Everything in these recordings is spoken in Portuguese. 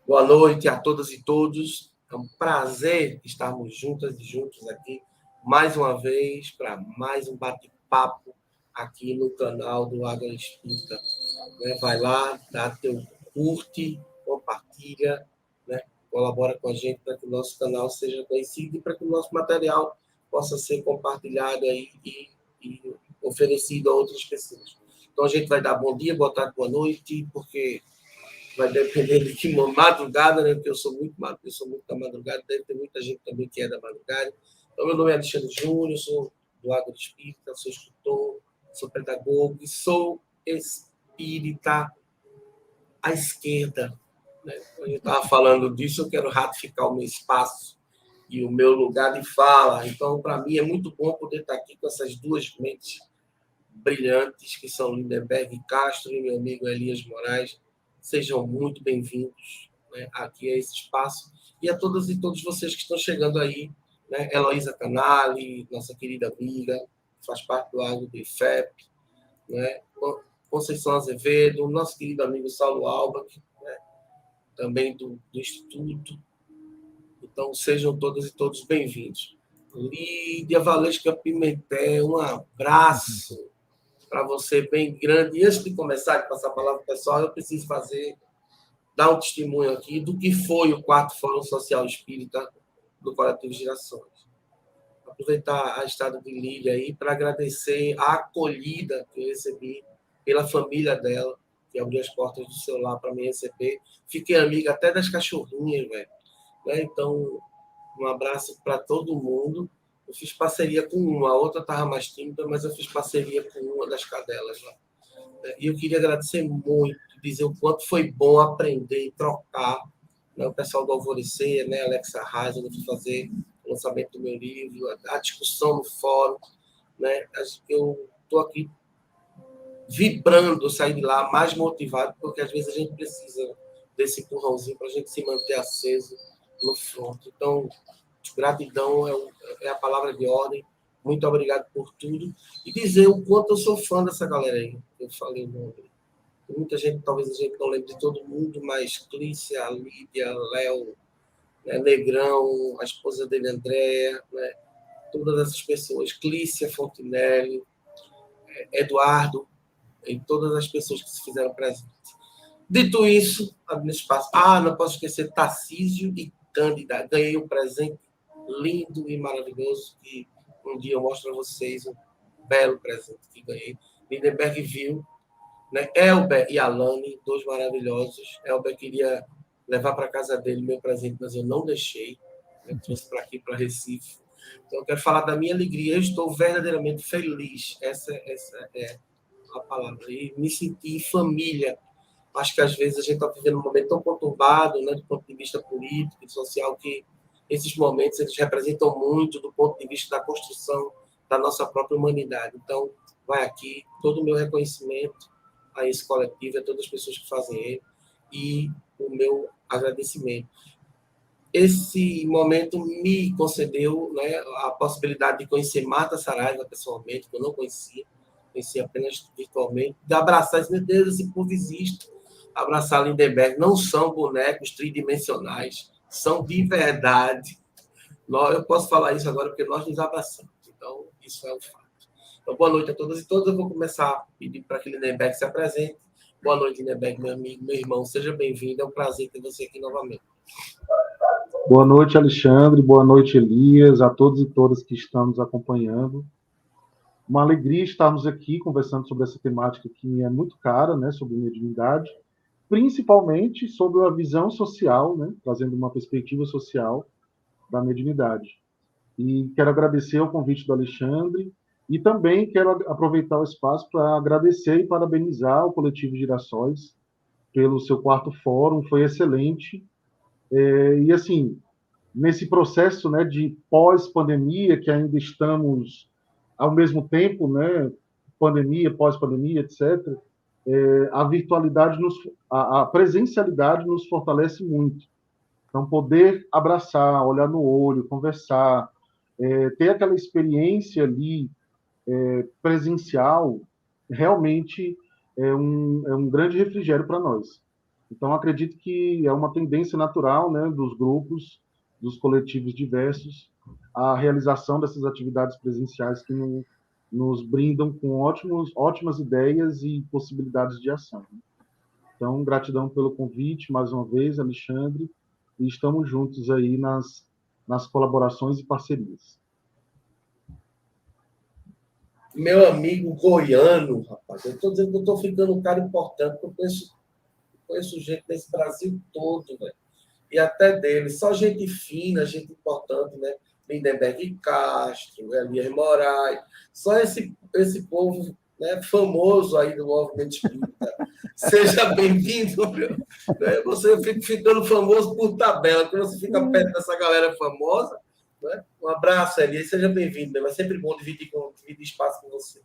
Boa noite a todas e todos. É um prazer estarmos juntas e juntos aqui mais uma vez para mais um bate-papo aqui no canal do Água Espírita. Vai lá, dá teu curte, compartilha, né? Colabora com a gente para que o nosso canal seja conhecido e para que o nosso material possa ser compartilhado aí e oferecido a outras pessoas. Então a gente vai dar bom dia, boa tarde, boa noite, porque vai depender de que madrugada, né? Porque eu sou muito da madrugada, deve ter muita gente também que é da madrugada. Então, meu nome é Alexandre Júnior, sou do Água Espírita, sou escritor, sou pedagogo e sou espírita à esquerda. Né? Quando eu estava falando disso, eu quero ratificar o meu espaço e o meu lugar de fala. Então, para mim, é muito bom poder estar aqui com essas duas mentes brilhantes, que são Lindenberg Castro e meu amigo Elias Moraes. Sejam muito bem-vindos, né, aqui a esse espaço. E a todas e todos vocês que estão chegando aí, né, Heloísa Canali, nossa querida amiga, faz parte do Agro do IFEP, né, Conceição Azevedo, nosso querido amigo Saulo Alba, né, também do Instituto. Então, sejam todas e todos bem-vindos. Lídia Valesca Pimentel, um abraço para você bem grande. E antes de começar, de passar a palavra para o pessoal, eu preciso dar um testemunho aqui do que foi o 4º Fórum Social Espírita do Coletivo Girassóis. Aproveitar a estada de Lídia aí para agradecer a acolhida que eu recebi pela família dela, que abriu as portas do seu lar para me receber. Fiquei amiga até das cachorrinhas, velho. Né? Então, um abraço para todo mundo. Eu fiz parceria com uma, a outra estava mais tímida, mas eu fiz parceria com uma das cadelas lá. E eu queria agradecer muito, dizer o quanto foi bom aprender e trocar, né, o pessoal do Alvorecer, né, Alexa Reis, eu fui fazer o lançamento do meu livro, a discussão no fórum. Né, eu estou aqui vibrando, sair de lá mais motivado, porque às vezes a gente precisa desse empurrãozinho para a gente se manter aceso no front. Então, gratidão é a palavra de ordem. Muito obrigado por tudo. E dizer o quanto eu sou fã dessa galera aí. Eu falei o nome. Muita gente, talvez a gente não lembre de todo mundo, mas Clícia, Lídia, Léo, né, Negrão, a esposa dele, Andréa, né, todas essas pessoas, Clícia Fontinelli, Eduardo, e todas as pessoas que se fizeram presentes. Dito isso, abrindo espaço. Não posso esquecer Tarcísio e Cândida. Ganhei um presente lindo e maravilhoso que um dia eu mostro a vocês um belo presente que ganhei. Lindenberg viu, né? Elber e Alane, dois maravilhosos. Elber queria levar para casa dele meu presente, mas eu não deixei. Eu trouxe para aqui, para Recife. Então, eu quero falar da minha alegria. Eu estou verdadeiramente feliz. Essa é a palavra. E me senti família. Acho que às vezes a gente está vivendo um momento tão conturbado, né, do ponto de vista político e social, que esses momentos eles representam muito do ponto de vista da construção da nossa própria humanidade. Então, vai aqui todo o meu reconhecimento a esse coletivo, a todas as pessoas que fazem ele, e o meu agradecimento. Esse momento me concedeu, né, a possibilidade de conhecer Marta Saraiva pessoalmente, que eu não conhecia apenas virtualmente, de abraçar esse, meu Deus, esse povo existe, abraçar Lindenberg. Não são bonecos tridimensionais, são de verdade. Eu posso falar isso agora porque nós nos abraçamos. Então, isso é um fato. Então, boa noite a todas e todos. Eu vou começar a pedir para que Lindenberg se apresente. Boa noite, Lindenberg, meu amigo, meu irmão. Seja bem-vindo. É um prazer ter você aqui novamente. Boa noite, Alexandre. Boa noite, Elias. A todos e todas que estão nos acompanhando. Uma alegria estarmos aqui conversando sobre essa temática que me é muito cara, né, sobre mediunidade, principalmente sobre a visão social, né, trazendo uma perspectiva social da mediunidade. E quero agradecer o convite do Alexandre e também quero aproveitar o espaço para agradecer e parabenizar o Coletivo Girassóis pelo seu 4º fórum, foi excelente. E assim, nesse processo, né, de pós-pandemia, que ainda estamos ao mesmo tempo, né, pandemia, pós-pandemia, etc., a virtualidade, a presencialidade nos fortalece muito. Então, poder abraçar, olhar no olho, conversar, ter aquela experiência ali presencial, realmente é um grande refrigério para nós. Então, acredito que é uma tendência natural, né, dos grupos, dos coletivos diversos, a realização dessas atividades presenciais que nos brindam com ótimas ideias e possibilidades de ação. Então, gratidão pelo convite, mais uma vez, Alexandre, e estamos juntos aí nas colaborações e parcerias. Meu amigo goiano, rapaz, eu estou dizendo que eu estou ficando um cara importante, porque eu conheço gente nesse Brasil todo, velho. E até dele, só gente fina, gente importante, né? Lindenberg Castro, Elias Moraes, só esse povo, né, famoso aí do movimento espírita. Seja bem-vindo, meu. Né? Você fica ficando famoso por tabela, quando você fica perto dessa galera famosa. Né? Um abraço, Elias, seja bem-vindo. É sempre bom dividir espaço com você.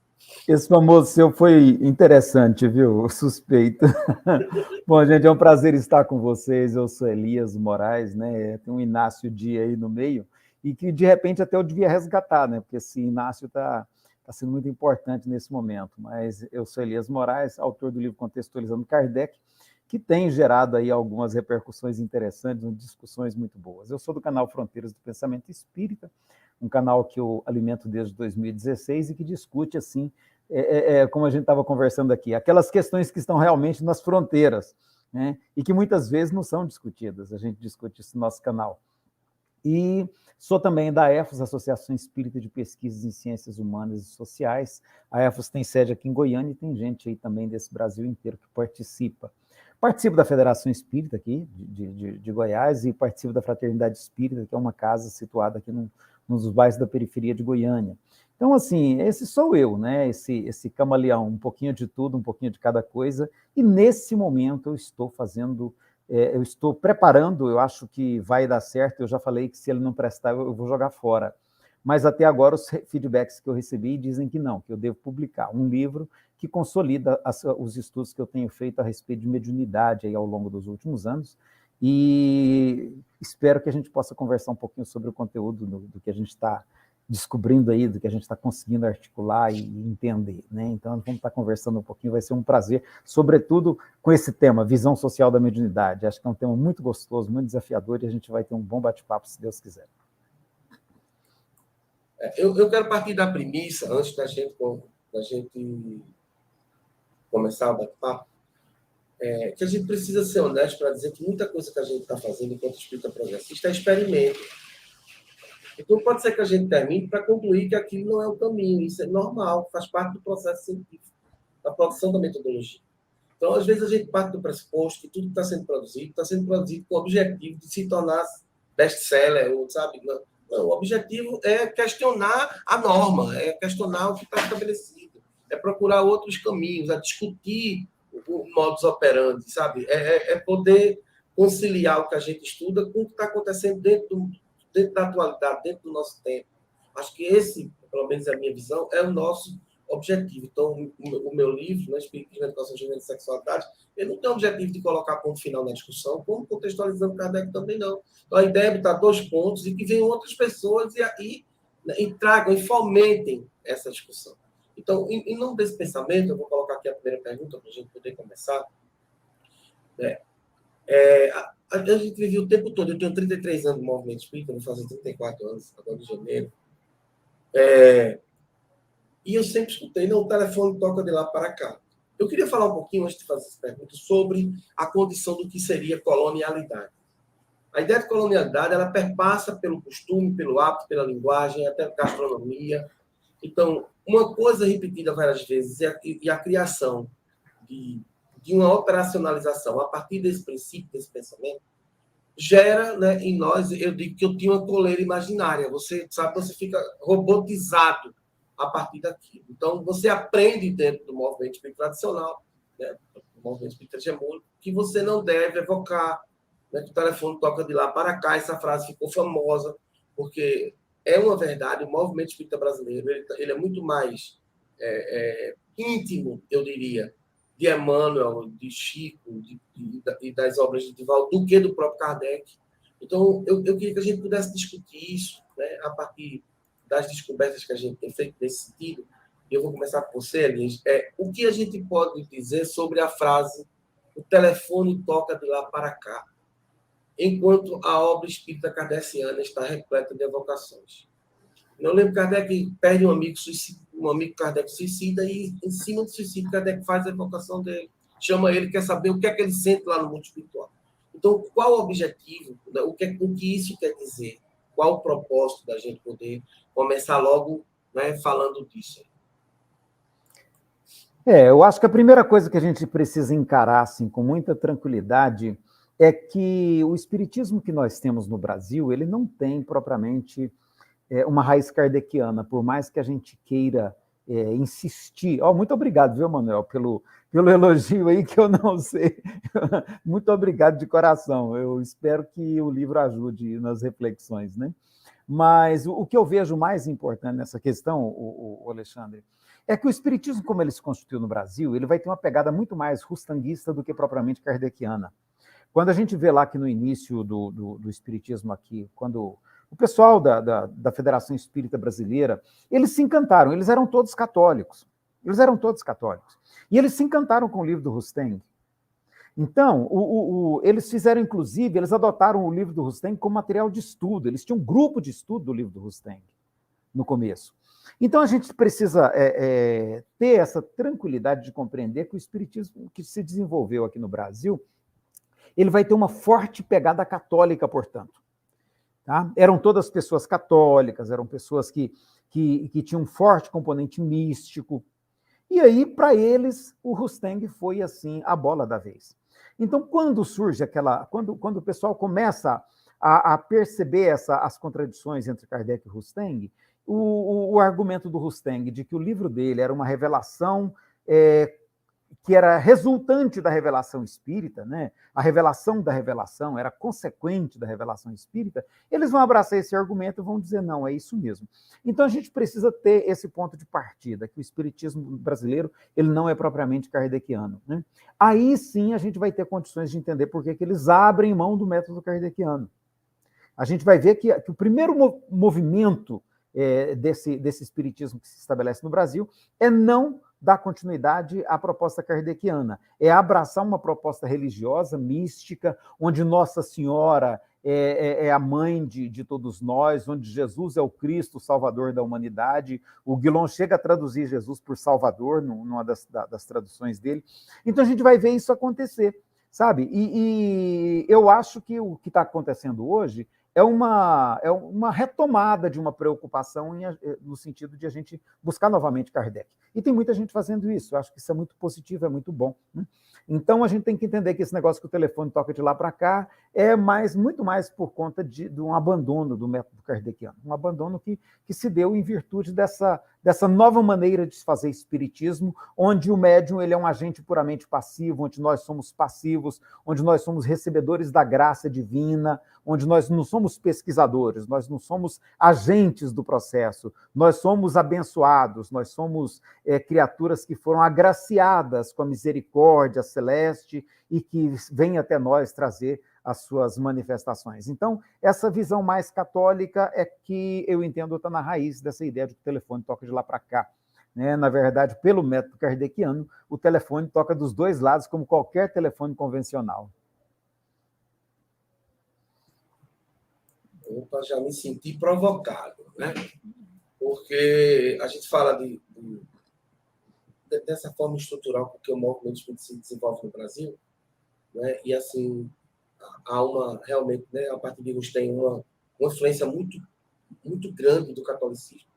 Esse famoso seu foi interessante, viu? Suspeito. Bom, gente, é um prazer estar com vocês. Eu sou Elias Moraes, né? Tem um Inácio Dia aí no meio, e que de repente até eu devia resgatar, né? Porque esse Inácio está sendo muito importante nesse momento. Mas eu sou Elias Moraes, autor do livro Contextualizando Kardec, que tem gerado aí algumas repercussões interessantes, discussões muito boas. Eu sou do canal Fronteiras do Pensamento Espírita, um canal que eu alimento desde 2016 e que discute, assim, como a gente estava conversando aqui, aquelas questões que estão realmente nas fronteiras, né? E que muitas vezes não são discutidas. A gente discute isso no nosso canal. E sou também da EFOS, Associação Espírita de Pesquisas em Ciências Humanas e Sociais. A EFOS tem sede aqui em Goiânia e tem gente aí também desse Brasil inteiro que participa. Participo da Federação Espírita aqui, de Goiás, e participo da Fraternidade Espírita, que é uma casa situada aqui num dos bairros da periferia de Goiânia. Então, assim, esse sou eu, né? Esse camaleão, um pouquinho de tudo, um pouquinho de cada coisa, e nesse momento eu estou fazendo, eu estou preparando, eu acho que vai dar certo, eu já falei que se ele não prestar, eu vou jogar fora. Mas até agora os feedbacks que eu recebi dizem que não, que eu devo publicar um livro que consolida os estudos que eu tenho feito a respeito de mediunidade aí ao longo dos últimos anos, e espero que a gente possa conversar um pouquinho sobre o conteúdo do que a gente está descobrindo aí, do que a gente está conseguindo articular e entender, né? Então, vamos estar conversando um pouquinho, vai ser um prazer, sobretudo com esse tema, visão social da mediunidade. Acho que é um tema muito gostoso, muito desafiador, e a gente vai ter um bom bate-papo, se Deus quiser. Eu quero partir da premissa, antes da gente começar o bate-papo, que a gente precisa ser honesto para dizer que muita coisa que a gente está fazendo enquanto espírita progressista é experimento. Então, pode ser que a gente termine para concluir que aquilo não é o caminho. Isso é normal, faz parte do processo científico, da produção da metodologia. Então, às vezes, a gente parte do pressuposto que tudo que está sendo produzido com o objetivo de se tornar best-seller, sabe? Não, o objetivo é questionar a norma, é questionar o que está estabelecido, é procurar outros caminhos, é discutir o modus operandi, sabe? É poder conciliar o que a gente estuda com o que está acontecendo dentro da atualidade, dentro do nosso tempo. Acho que esse, pelo menos a minha visão, é o nosso objetivo. Então, o meu livro, né, Espiritismo, Educação, Gênero e Sexualidade, ele não tem o objetivo de colocar ponto final na discussão, como contextualizando Kardec também não. Então, a ideia é botar 2 pontos e que venham outras pessoas e tragam e fomentem essa discussão. Então, em nome desse pensamento, eu vou colocar aqui a primeira pergunta para a gente poder começar. A gente vive o tempo todo, eu tenho 33 anos no movimento espírita, vou fazer 34 anos agora em janeiro. E eu sempre escutei, não, o telefone toca de lá para cá. Eu queria falar um pouquinho, antes de fazer essa pergunta, sobre a condição do que seria colonialidade. A ideia de colonialidade, ela perpassa pelo costume, pelo hábito, pela linguagem, até gastronomia. Então, uma coisa repetida várias vezes e a criação de uma operacionalização a partir desse princípio, desse pensamento, gera, né, em nós, eu digo que eu tinha uma coleira imaginária. Você sabe, você fica robotizado a partir daquilo. Então, você aprende dentro do movimento espírita tradicional, né, do movimento espírita hegemônico, que você não deve evocar, né, que o telefone toca de lá para cá. Essa frase ficou famosa, porque é uma verdade, o movimento espírita brasileiro ele é muito mais íntimo, eu diria, de Emmanuel, de Chico e das obras de Divaldo, do que do próprio Kardec. Então, eu queria que a gente pudesse discutir isso, né, a partir das descobertas que a gente tem feito nesse sentido. E eu vou começar com você, Elias. O que a gente pode dizer sobre a frase o telefone toca de lá para cá, enquanto a obra espírita kardeciana está repleta de evocações. Eu lembro que Kardec perde um amigo Kardec suicida, e em cima do suicídio, Kardec faz a evocação dele. Chama ele, quer saber o que é que ele sente lá no mundo espiritual. Então, qual o objetivo? O que isso quer dizer? Qual o propósito da gente poder começar logo, né, falando disso? Eu acho que a primeira coisa que a gente precisa encarar assim, com muita tranquilidade é que o espiritismo que nós temos no Brasil, ele não tem propriamente uma raiz kardeciana, por mais que a gente queira insistir. Muito obrigado, viu, Manuel, pelo elogio aí, que eu não sei. Muito obrigado de coração. Eu espero que o livro ajude nas reflexões, né? Mas o que eu vejo mais importante nessa questão, o Alexandre, é que o espiritismo, como ele se constituiu no Brasil, ele vai ter uma pegada muito mais rustanguista do que propriamente kardeciana. Quando a gente vê lá que no início do espiritismo aqui, quando o pessoal da Federação Espírita Brasileira, eles se encantaram, eles eram todos católicos. E eles se encantaram com o livro do Rusteng. Então, eles fizeram, inclusive, eles adotaram o livro do Rusteng como material de estudo. Eles tinham um grupo de estudo do livro do Rusteng no começo. Então, a gente precisa ter essa tranquilidade de compreender que o espiritismo que se desenvolveu aqui no Brasil, ele vai ter uma forte pegada católica, portanto. Tá? Eram todas pessoas católicas, eram pessoas que tinham um forte componente místico. E aí, para eles, o Rusteng foi, assim, a bola da vez. Então, quando surge quando o pessoal começa a perceber as contradições entre Kardec e Rusteng, o argumento do Rusteng de que o livro dele era uma revelação que era resultante da revelação espírita, né? A revelação da revelação era consequente da revelação espírita, eles vão abraçar esse argumento e vão dizer, não, é isso mesmo. Então, a gente precisa ter esse ponto de partida, que o espiritismo brasileiro ele não é propriamente kardeciano. Né? Aí, sim, a gente vai ter condições de entender por que eles abrem mão do método kardeciano. A gente vai ver que o primeiro movimento desse espiritismo que se estabelece no Brasil é não dar continuidade à proposta kardeciana, é abraçar uma proposta religiosa, mística, onde Nossa Senhora é a mãe de todos nós, onde Jesus é o Cristo, o Salvador da humanidade. O Guilhom chega a traduzir Jesus por Salvador, numa das traduções dele. Então, a gente vai ver isso acontecer, sabe? E eu acho que o que está acontecendo hoje é uma retomada de uma preocupação no sentido de a gente buscar novamente Kardec. E tem muita gente fazendo isso. Eu acho que isso é muito positivo, é muito bom. Né? Então, a gente tem que entender que esse negócio que o telefone toca de lá para cá é muito mais por conta de um abandono do método kardeciano. Um abandono que se deu em virtude dessa nova maneira de se fazer espiritismo, onde o médium ele é um agente puramente passivo, onde nós somos passivos, onde nós somos recebedores da graça divina, onde nós não somos pesquisadores, nós não somos agentes do processo, nós somos abençoados, nós somos criaturas que foram agraciadas com a misericórdia celeste e que vêm até nós trazer as suas manifestações. Então, essa visão mais católica é que eu entendo está na raiz dessa ideia de que o telefone toca de lá para cá. Né? Na verdade, pelo método kardeciano, o telefone toca dos dois lados, como qualquer telefone convencional. Opa, já me senti provocado, né? Porque a gente fala dessa forma estrutural porque o movimento espírita se desenvolve no Brasil, né? E assim há realmente, né, a partir de hoje tem uma influência muito muito grande do catolicismo.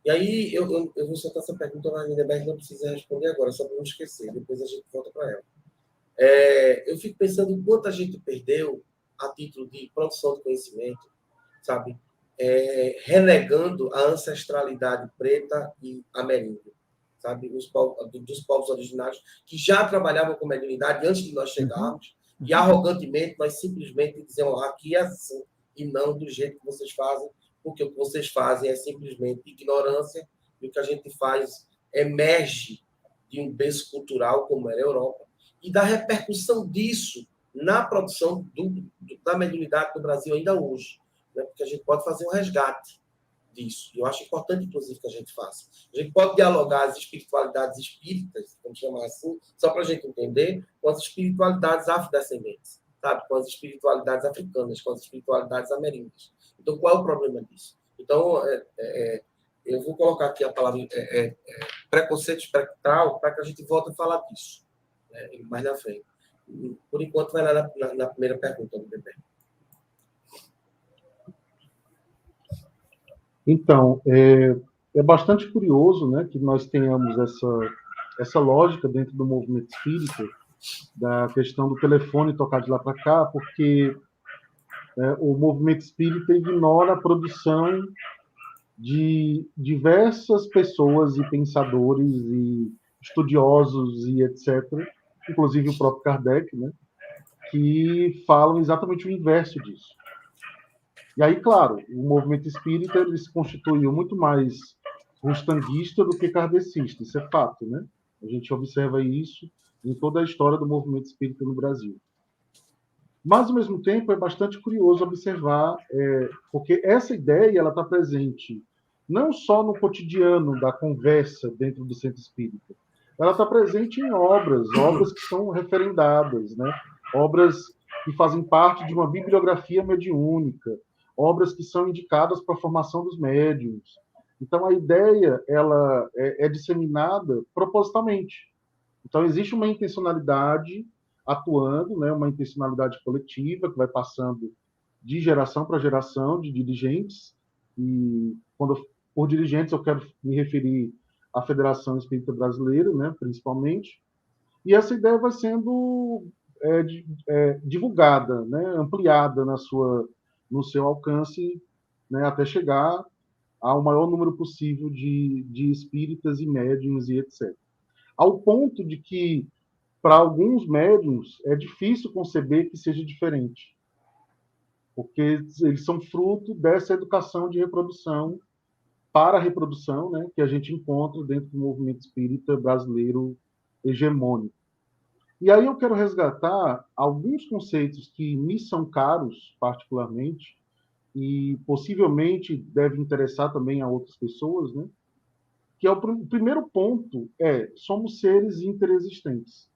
E aí eu vou soltar essa pergunta na Lindeberg, não precisa responder agora, só para não esquecer, depois a gente volta para ela. Eu fico pensando em quanto a gente perdeu a título de produção de conhecimento, sabe? Renegando a ancestralidade preta e ameríndia, sabe? Dos povos originários que já trabalhavam com mediunidade antes de nós chegarmos, e arrogantemente nós simplesmente dizemos aqui é assim, e não do jeito que vocês fazem, porque o que vocês fazem é simplesmente ignorância, e o que a gente faz emerge de um berço cultural como era a Europa, e da repercussão disso na produção da mediunidade do Brasil ainda hoje. Porque a gente pode fazer um resgate disso. E eu acho importante, inclusive, que a gente faça. A gente pode dialogar as espiritualidades espíritas, vamos chamar assim, só para a gente entender, com as espiritualidades afrodescendentes, sabe? Com as espiritualidades africanas, com as espiritualidades ameríndias. Então, qual é o problema disso? Então, eu vou colocar aqui a palavra preconceito espectral para que a gente volte a falar disso, né, mais na frente. Por enquanto, vai lá na primeira pergunta do bebê. Então, é bastante curioso, né, que nós tenhamos essa lógica dentro do movimento espírita, da questão do telefone tocar de lá para cá, porque o movimento espírita ignora a produção de diversas pessoas e pensadores e estudiosos e etc., inclusive o próprio Kardec, né, que falam exatamente o inverso disso. E aí, claro, o movimento espírita ele se constituiu muito mais rustanguista do que kardecista, isso é fato, né? A gente observa isso em toda a história do movimento espírita no Brasil. Mas, ao mesmo tempo, é bastante curioso observar, porque essa ideia ela está presente não só no cotidiano da conversa dentro do centro espírita, ela está presente em obras que são referendadas, né? Obras que fazem parte de uma bibliografia mediúnica, obras que são indicadas para a formação dos médiuns. Então, a ideia ela é disseminada propositalmente. Então, existe uma intencionalidade atuando, né, uma intencionalidade coletiva que vai passando de geração para geração de dirigentes. E, por dirigentes, eu quero me referir à Federação Espírita Brasileira, né, principalmente. E essa ideia vai sendo divulgada, né, ampliada no seu alcance, né, até chegar ao maior número possível de espíritas e médiuns e etc. Ao ponto de que, para alguns médiuns, é difícil conceber que seja diferente, porque eles são fruto dessa educação de reprodução para a reprodução, né, que a gente encontra dentro do movimento espírita brasileiro hegemônico. E aí eu quero resgatar alguns conceitos que me são caros, particularmente, e possivelmente deve interessar também a outras pessoas, né? Que é o primeiro ponto somos seres interexistentes,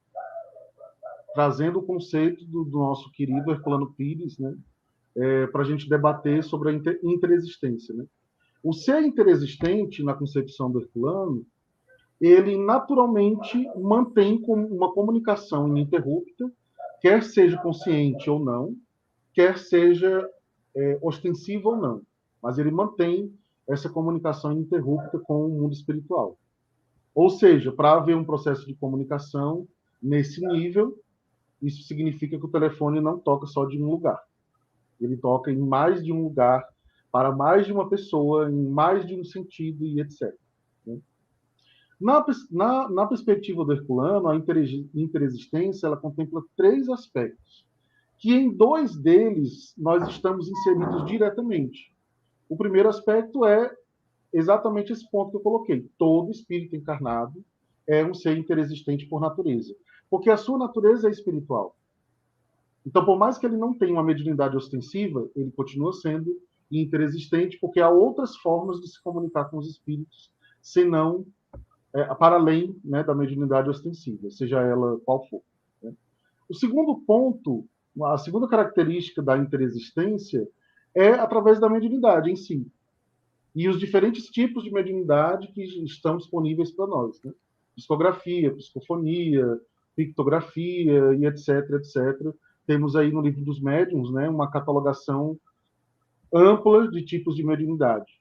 trazendo o conceito do nosso querido Herculano Pires, né? Para a gente debater sobre a interexistência, né? O ser interexistente, na concepção do Herculano, ele naturalmente mantém uma comunicação ininterrupta, quer seja consciente ou não, quer seja ostensiva ou não, mas ele mantém essa comunicação ininterrupta com o mundo espiritual. Ou seja, para haver um processo de comunicação nesse nível, isso significa que o telefone não toca só de um lugar. Ele toca em mais de um lugar, para mais de uma pessoa, em mais de um sentido e etc. Na perspectiva do Herculano, a interexistência ela contempla 3 aspectos, que em 2 deles nós estamos inseridos diretamente. O primeiro aspecto é exatamente esse ponto que eu coloquei. Todo espírito encarnado é um ser interexistente por natureza, porque a sua natureza é espiritual. Então, por mais que ele não tenha uma mediunidade ostensiva, ele continua sendo interexistente, porque há outras formas de se comunicar com os espíritos, senão para além, né, da mediunidade ostensiva, seja ela qual for. Né? O segundo ponto, a segunda característica da interexistência é através da mediunidade em si. E os diferentes tipos de mediunidade que estão disponíveis para nós. Né? Psicografia, psicofonia, pictografia e etc, etc. Temos aí no Livro dos Médiuns, né, uma catalogação ampla de tipos de mediunidade.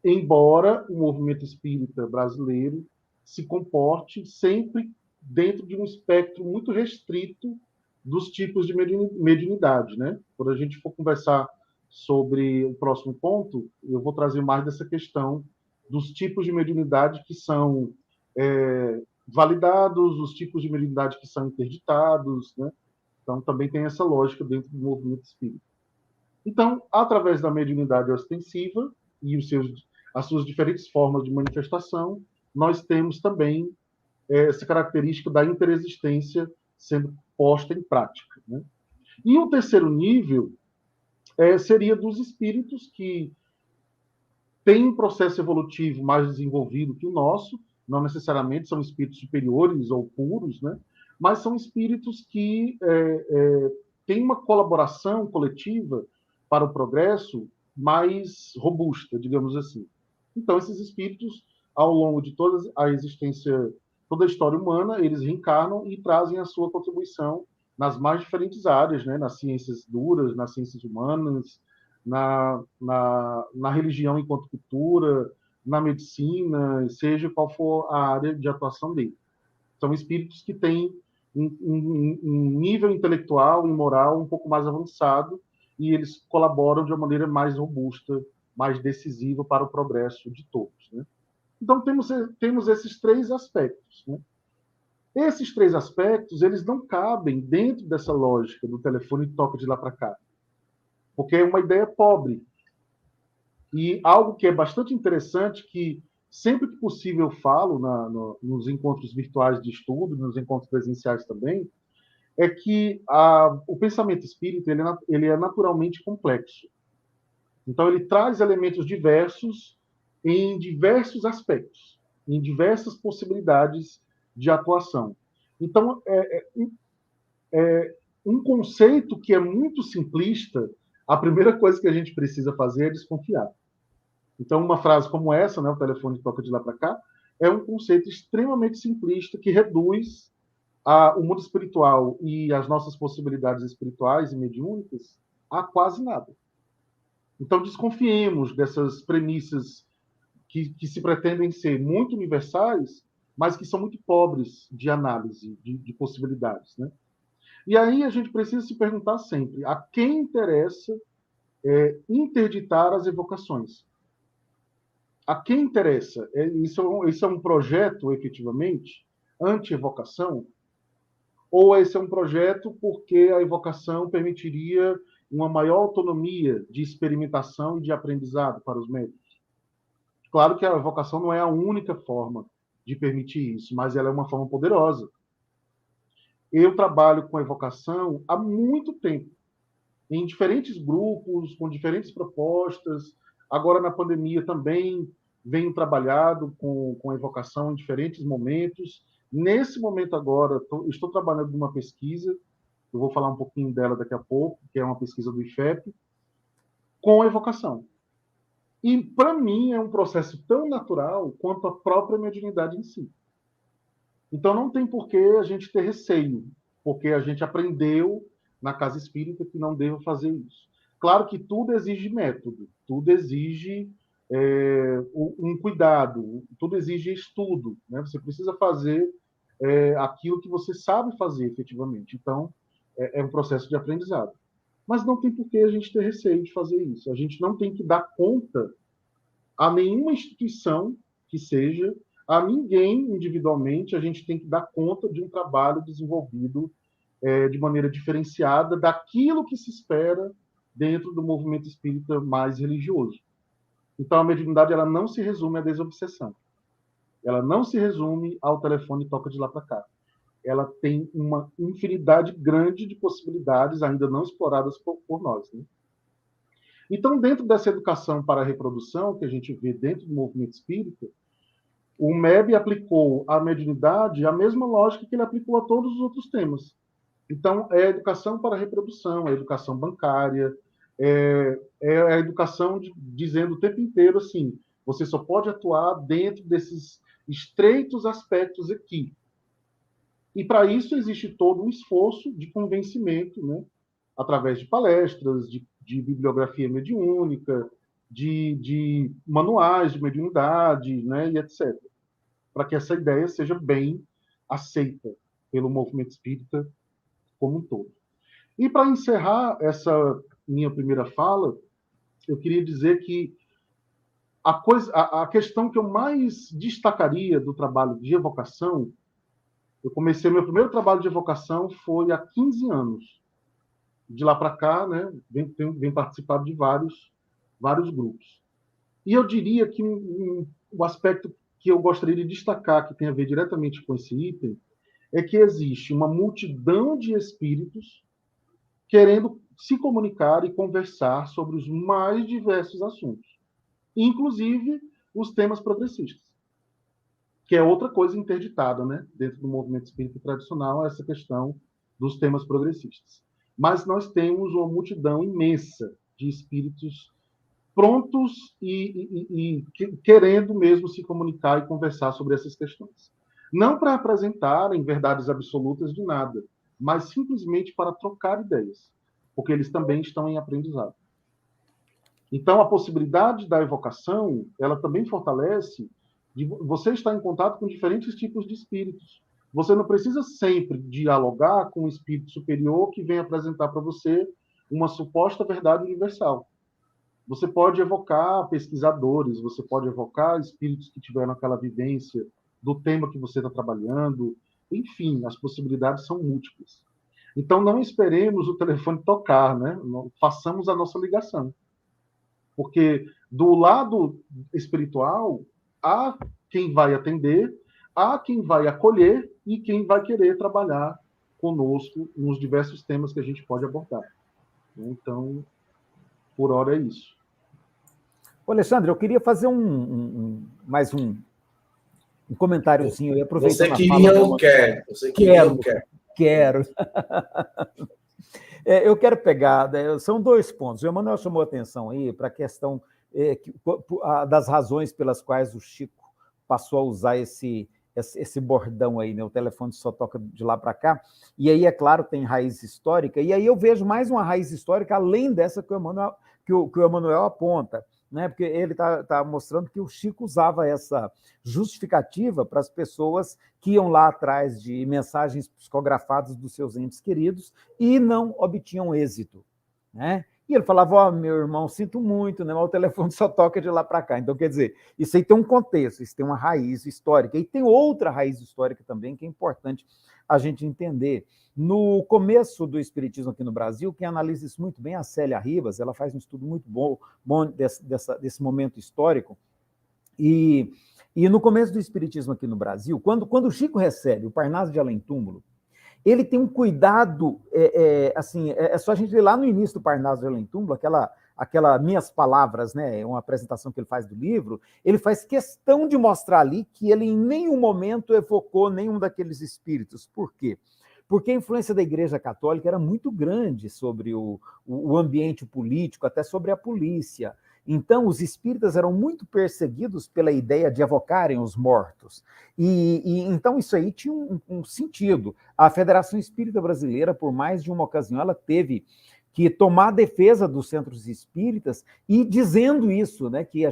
Embora o movimento espírita brasileiro se comporte sempre dentro de um espectro muito restrito dos tipos de mediunidade, né? Quando a gente for conversar sobre o próximo ponto, eu vou trazer mais dessa questão dos tipos de mediunidade que são validados, os tipos de mediunidade que são interditados, né? Então, também tem essa lógica dentro do movimento espírita. Então, através da mediunidade ostensiva e as suas diferentes formas de manifestação, nós temos também essa característica da interexistência sendo posta em prática. Né? E o terceiro nível seria dos espíritos que têm um processo evolutivo mais desenvolvido que o nosso, não necessariamente são espíritos superiores ou puros, né? Mas são espíritos que têm uma colaboração coletiva para o progresso mais robusta, digamos assim. Então, esses espíritos, ao longo de toda a existência, toda a história humana, eles reencarnam e trazem a sua contribuição nas mais diferentes áreas, né? Nas ciências duras, nas ciências humanas, na religião enquanto cultura, na medicina, seja qual for a área de atuação dele. São espíritos que têm um nível intelectual e moral um pouco mais avançado e eles colaboram de uma maneira mais robusta, mais decisiva para o progresso de todos, né? Então, temos esses três aspectos, né? Esses três aspectos, eles não cabem dentro dessa lógica do telefone toca de lá para cá, porque é uma ideia pobre. E algo que é bastante interessante, que sempre que possível eu falo nos encontros virtuais de estudo, nos encontros presenciais também, é que o pensamento espírita ele é naturalmente complexo. Então, ele traz elementos diversos em diversos aspectos, em diversas possibilidades de atuação. Então, um conceito que é muito simplista, a primeira coisa que a gente precisa fazer é desconfiar. Então, uma frase como essa, né, o telefone toca de lá para cá, é um conceito extremamente simplista que reduz o mundo espiritual e as nossas possibilidades espirituais e mediúnicas a quase nada. Então, desconfiemos dessas premissas que se pretendem ser muito universais, mas que são muito pobres de análise, de possibilidades, né? E aí a gente precisa se perguntar sempre, a quem interessa interditar as evocações? A quem interessa? Isso é um projeto, efetivamente, anti-evocação? Ou esse é um projeto porque a evocação permitiria uma maior autonomia de experimentação e de aprendizado para os médicos? Claro que a evocação não é a única forma de permitir isso, mas ela é uma forma poderosa. Eu trabalho com evocação há muito tempo, em diferentes grupos, com diferentes propostas. Agora, na pandemia, também venho trabalhado com evocação em diferentes momentos. Nesse momento agora, estou trabalhando numa pesquisa, eu vou falar um pouquinho dela daqui a pouco, que é uma pesquisa do IFEP, com evocação. E, para mim, é um processo tão natural quanto a própria mediunidade em si. Então, não tem por que a gente ter receio, porque a gente aprendeu na casa espírita que não deva fazer isso. Claro que tudo exige método, tudo exige um cuidado, tudo exige estudo, né? Você precisa fazer aquilo que você sabe fazer efetivamente. Então, é um processo de aprendizado. Mas não tem por que a gente ter receio de fazer isso. A gente não tem que dar conta a nenhuma instituição que seja, a ninguém individualmente, a gente tem que dar conta de um trabalho desenvolvido de maneira diferenciada daquilo que se espera dentro do movimento espírita mais religioso. Então, a mediunidade ela não se resume à desobsessão. Ela não se resume ao telefone toca de lá para cá. Ela tem uma infinidade grande de possibilidades ainda não exploradas por nós, né? Então, dentro dessa educação para a reprodução, que a gente vê dentro do movimento espírita, o MEB aplicou à mediunidade a mesma lógica que ele aplicou a todos os outros temas. Então, é a educação para a reprodução, é a educação bancária, é a educação dizendo o tempo inteiro assim, você só pode atuar dentro desses estreitos aspectos aqui. E, para isso, existe todo um esforço de convencimento, né? Através de palestras, de bibliografia mediúnica, de manuais de mediunidade, né? E etc. Para que essa ideia seja bem aceita pelo movimento espírita como um todo. E, para encerrar essa minha primeira fala, eu queria dizer que a questão que eu mais destacaria do trabalho de evocação, eu comecei meu primeiro trabalho de evocação foi há 15 anos. De lá para cá, né, vem participado de vários grupos. E eu diria que o aspecto que eu gostaria de destacar, que tem a ver diretamente com esse item, é que existe uma multidão de espíritos querendo se comunicar e conversar sobre os mais diversos assuntos. inclusive os temas progressistas, que é outra coisa interditada, né, dentro do movimento espírita tradicional, essa questão dos temas progressistas. Mas nós temos uma multidão imensa de espíritos prontos e querendo mesmo se comunicar e conversar sobre essas questões. Não para apresentarem verdades absolutas de nada, mas simplesmente para trocar ideias, porque eles também estão em aprendizado. Então, a possibilidade da evocação, ela também fortalece de você estar em contato com diferentes tipos de espíritos. Você não precisa sempre dialogar com um espírito superior que vem apresentar para você uma suposta verdade universal. Você pode evocar pesquisadores, você pode evocar espíritos que tiveram aquela vivência do tema que você está trabalhando. Enfim, as possibilidades são múltiplas. Então, não esperemos o telefone tocar, né? Façamos a nossa ligação. Porque do lado espiritual, há quem vai atender, há quem vai acolher e quem vai querer trabalhar conosco nos diversos temas que a gente pode abordar. Então, por hora é isso. Ô, Alexandre, eu queria fazer mais um comentáriozinho. Você queria ou quer? Você queria ou quer? Quero. Eu quero pegar, são 2 pontos. O Emanuel chamou a atenção aí para a questão das razões pelas quais o Chico passou a usar esse bordão aí, né? O telefone só toca de lá para cá. E aí, é claro, tem raiz histórica. E aí eu vejo mais uma raiz histórica além dessa que o Emanuel aponta, né? Porque ele está mostrando que o Chico usava essa justificativa para as pessoas que iam lá atrás de mensagens psicografadas dos seus entes queridos e não obtinham êxito, né? E ele falava, meu irmão, sinto muito, né? Mas o telefone só toca de lá para cá. Então, quer dizer, isso aí tem um contexto, isso tem uma raiz histórica. E tem outra raiz histórica também que é importante a gente entender. No começo do Espiritismo aqui no Brasil, quem analisa isso muito bem é a Célia Rivas, ela faz um estudo muito bom desse momento histórico. E no começo do Espiritismo aqui no Brasil, quando o Chico recebe o Parnaso de Além-Túmulo, ele tem um cuidado, assim, é só a gente ver lá no início do Parnaso de Além-Túmulo, aquela Minhas Palavras, né, uma apresentação que ele faz do livro, ele faz questão de mostrar ali que ele em nenhum momento evocou nenhum daqueles espíritos. Por quê? Porque a influência da Igreja Católica era muito grande sobre o ambiente político, até sobre a polícia. Então, os espíritas eram muito perseguidos pela ideia de evocarem os mortos. Então, isso aí tinha um sentido. A Federação Espírita Brasileira, por mais de uma ocasião, ela teve que tomar a defesa dos centros espíritas e dizendo isso, né, que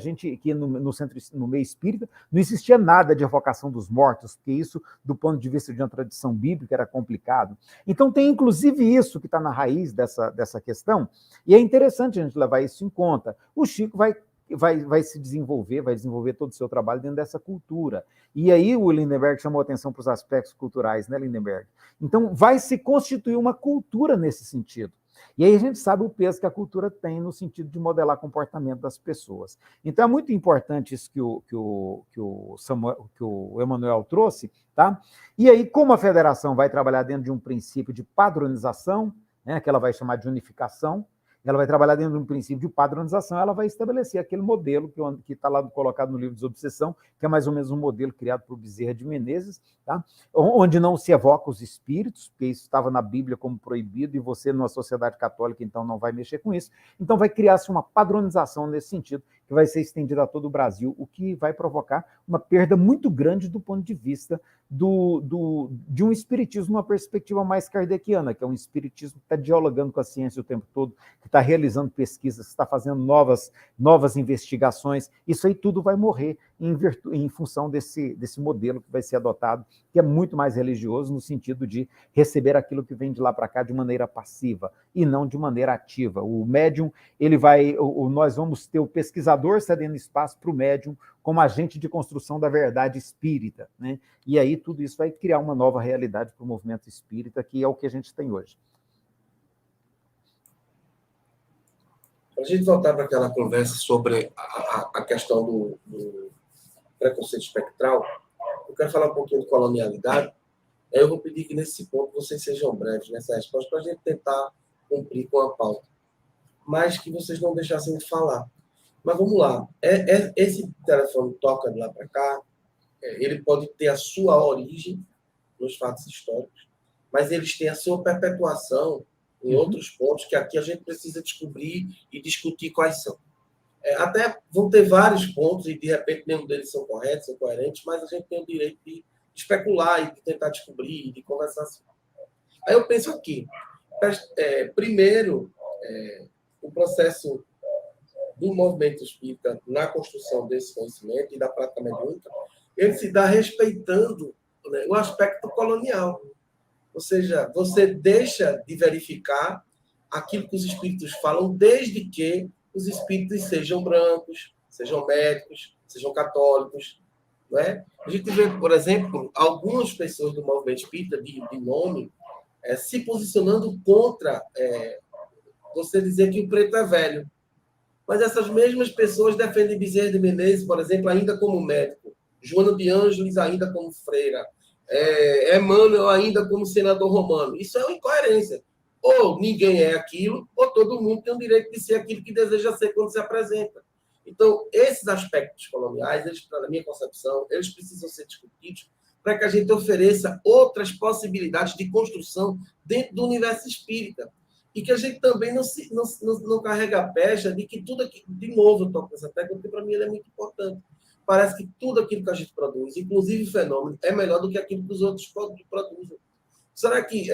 no meio espírita não existia nada de evocação dos mortos, porque isso, do ponto de vista de uma tradição bíblica, era complicado. Então tem inclusive isso que está na raiz dessa questão, e é interessante a gente levar isso em conta. O Chico vai se desenvolver, vai desenvolver todo o seu trabalho dentro dessa cultura. E aí o Lindenberg chamou atenção para os aspectos culturais, né, Lindenberg? Então vai se constituir uma cultura nesse sentido. E aí a gente sabe o peso que a cultura tem no sentido de modelar o comportamento das pessoas. Então é muito importante isso que o Emanuel trouxe, tá? E aí, como a federação vai trabalhar dentro de um princípio de padronização, né, que ela vai chamar de unificação, ela vai trabalhar dentro de um princípio de padronização, ela vai estabelecer aquele modelo que está lá colocado no livro Desobsessão, que é mais ou menos um modelo criado por Bezerra de Menezes, tá? Onde não se evoca os espíritos, porque isso estava na Bíblia como proibido, e você, numa sociedade católica, então não vai mexer com isso. Então vai criar-se uma padronização nesse sentido, que vai ser estendida a todo o Brasil, o que vai provocar uma perda muito grande do ponto de vista de um espiritismo numa perspectiva mais kardeciana, que é um espiritismo que está dialogando com a ciência o tempo todo, que está realizando pesquisas, que está fazendo novas investigações. Isso aí tudo vai morrer em função desse modelo que vai ser adotado, que é muito mais religioso, no sentido de receber aquilo que vem de lá para cá de maneira passiva, e não de maneira ativa. O médium, nós vamos ter o pesquisador cedendo espaço para o médium como agente de construção da verdade espírita, né? E aí tudo isso vai criar uma nova realidade para o movimento espírita, que é o que a gente tem hoje. Para a gente voltar para aquela conversa sobre a questão do preconceito espectral, eu quero falar um pouquinho de colonialidade. Eu vou pedir que, nesse ponto, vocês sejam breves nessa resposta, para a gente tentar cumprir com a pauta. Mas que vocês não deixassem de falar. Mas vamos lá. Esse telefone toca de lá para cá, ele pode ter a sua origem nos fatos históricos, mas eles têm a sua perpetuação em outros pontos que aqui a gente precisa descobrir e discutir quais são. Até vão ter vários pontos e, de repente, nenhum deles são corretos, são coerentes, mas a gente tem o direito de especular e de tentar descobrir e de conversar sobre. Aí eu penso aqui, primeiro, o processo do movimento espírita na construção desse conhecimento e da prática mediúnica, ele se dá respeitando, né, o aspecto colonial. Ou seja, você deixa de verificar aquilo que os espíritos falam, desde que os espíritos sejam brancos, sejam médicos, sejam católicos. Não é? A gente vê, por exemplo, algumas pessoas do movimento espírita, de nome, se posicionando contra você dizer que o preto é velho. Mas essas mesmas pessoas defendem Bezerra de Menezes, por exemplo, ainda como médico, Joana de Ângeles ainda como freira, Emmanuel ainda como senador romano. Isso é uma incoerência. Ou ninguém é aquilo, ou todo mundo tem o direito de ser aquilo que deseja ser quando se apresenta. Então, esses aspectos coloniais, eles, na minha concepção, eles precisam ser discutidos para que a gente ofereça outras possibilidades de construção dentro do universo espírita. E que a gente também não carrega a pecha de que tudo aqui, de novo, eu toco nessa tecla, porque para mim ele é muito importante. Parece que tudo aquilo que a gente produz, inclusive fenômeno, é melhor do que aquilo que os outros produzem. Será que,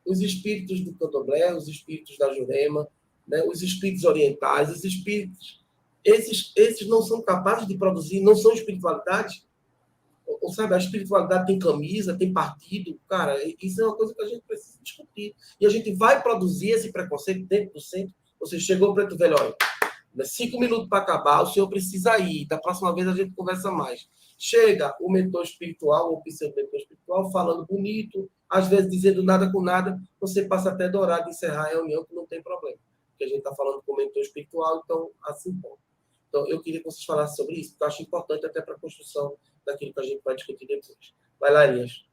os espíritos do Candomblé, os espíritos da Jurema, né, os espíritos orientais, os espíritos, esses não são capazes de produzir, não são espiritualidade? Ou sabe, a espiritualidade tem camisa, tem partido, cara, isso é uma coisa que a gente precisa discutir. E a gente vai produzir esse preconceito dentro do centro. Você chegou, preto velho, olha, 5 minutos para acabar, o senhor precisa ir, da próxima vez a gente conversa mais. Chega o mentor espiritual, ou pseudo-mentor espiritual, falando bonito, às vezes dizendo nada com nada, você passa até do horário de encerrar a reunião, que não tem problema. Porque a gente está falando com o mentor espiritual, então, assim, bom. Então, eu queria que vocês falassem sobre isso, porque eu acho importante até para a construção daquilo que a gente vai discutir depois. Vai lá, Elias.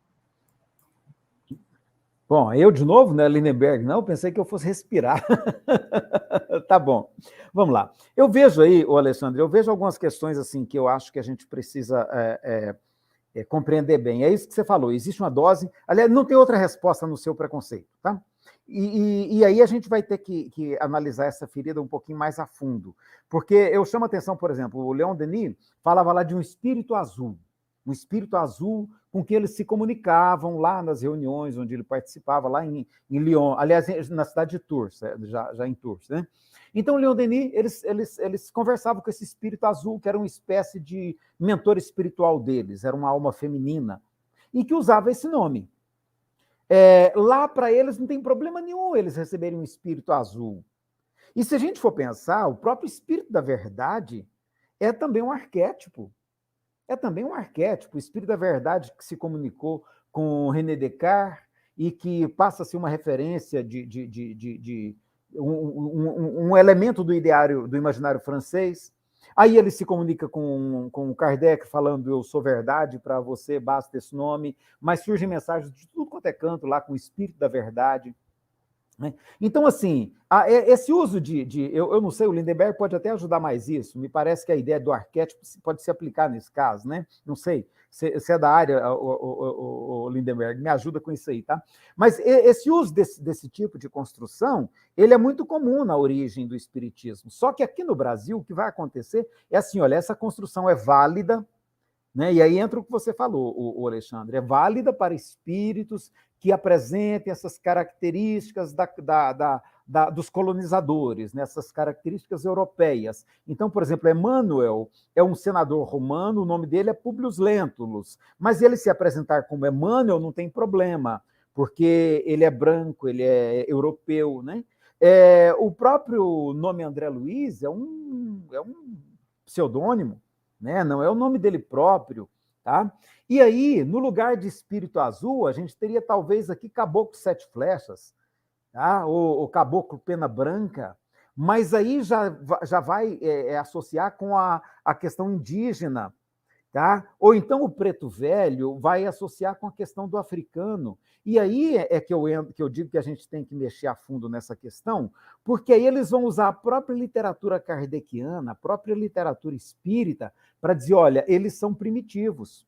Bom, eu de novo, né, Lindenberg? Não, pensei que eu fosse respirar. Tá bom, vamos lá. Eu vejo aí, Alexandre, eu vejo algumas questões assim que eu acho que a gente precisa compreender bem. É isso que você falou, existe uma dose... Aliás, não tem outra resposta no seu preconceito, tá? E aí a gente vai ter que analisar essa ferida um pouquinho mais a fundo. Porque eu chamo a atenção, por exemplo, o Leon Denis falava lá de um espírito azul com que eles se comunicavam lá nas reuniões onde ele participava, lá em Lyon, aliás, na cidade de Tours, já em Tours, né? Então, o Leon Denis, eles conversavam com esse espírito azul, que era uma espécie de mentor espiritual deles, era uma alma feminina, e que usava esse nome. Lá, para eles, não tem problema nenhum eles receberem um espírito azul. E se a gente for pensar, o próprio espírito da verdade é também um arquétipo. O espírito da verdade que se comunicou com René Descartes e que passa a ser uma referência de um elemento do ideário, do imaginário francês. Aí ele se comunica com Kardec, falando: eu sou verdade, para você basta esse nome, mas surgem mensagens de tudo quanto é canto lá com o espírito da verdade. Então, assim, esse uso eu não sei, o Lindenberg pode até ajudar mais isso, me parece que a ideia do arquétipo pode se aplicar nesse caso, né? Não sei, se é da área, o Lindenberg, me ajuda com isso aí, tá? Mas esse uso desse tipo de construção, ele é muito comum na origem do espiritismo, só que aqui no Brasil, o que vai acontecer é assim, olha, essa construção é válida, né? E aí entra o que você falou, o Alexandre, é válida para espíritos que apresentem essas características dos colonizadores, né? Essas características europeias. Então, por exemplo, Emmanuel é um senador romano, o nome dele é Publius Lentulus, mas ele se apresentar como Emmanuel não tem problema, porque ele é branco, ele é europeu, né? O próprio nome André Luiz é um pseudônimo, né? Não é o nome dele próprio, tá? E aí, no lugar de espírito azul, a gente teria talvez aqui caboclo sete flechas, tá? Ou caboclo pena branca, mas aí já vai associar com a questão indígena, Tá? Ou então o preto velho vai associar com a questão do africano. E aí é que eu digo que a gente tem que mexer a fundo nessa questão, porque aí eles vão usar a própria literatura kardeciana, a própria literatura espírita, para dizer, olha, eles são primitivos.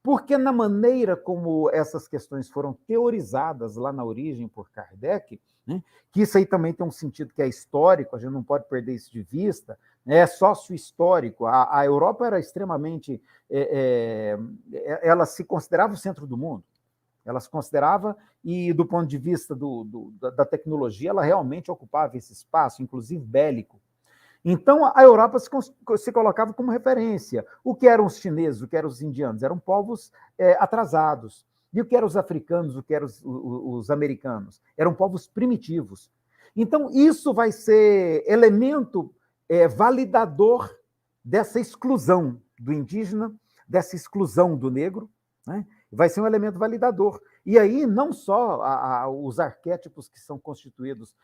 Porque na maneira como essas questões foram teorizadas lá na origem por Kardec, né, que isso aí também tem um sentido que é histórico, a gente não pode perder isso de vista, é sócio-histórico. A Europa era extremamente... ela se considerava o centro do mundo, ela se considerava, e do ponto de vista da tecnologia, ela realmente ocupava esse espaço, inclusive bélico. Então, a Europa se colocava como referência. O que eram os chineses, o que eram os indianos? Eram povos atrasados. E o que eram os africanos, o que eram os americanos? Eram povos primitivos. Então, isso vai ser elemento validador dessa exclusão do indígena, dessa exclusão do negro, né? Vai ser um elemento validador. E aí, não só os arquétipos que são constituídos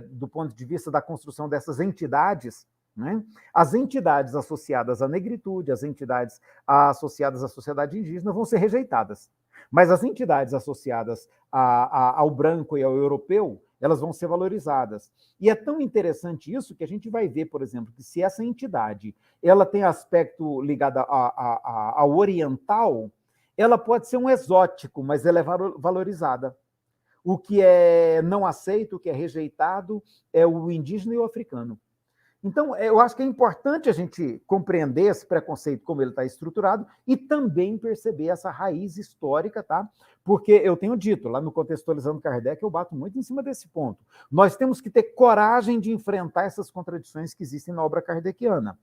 do ponto de vista da construção dessas entidades, né? As entidades associadas à negritude, as entidades associadas à sociedade indígena vão ser rejeitadas. Mas as entidades associadas ao branco e ao europeu, elas vão ser valorizadas. E é tão interessante isso que a gente vai ver, por exemplo, que se essa entidade ela tem aspecto ligado ao oriental, ela pode ser um exótico, mas ela é valorizada. O que é não aceito, o que é rejeitado, é o indígena e o africano. Então, eu acho que é importante a gente compreender esse preconceito, como ele está estruturado, e também perceber essa raiz histórica, tá? Porque eu tenho dito, lá no Contextualizando Kardec, eu bato muito em cima desse ponto. Nós temos que ter coragem de enfrentar essas contradições que existem na obra kardeciana,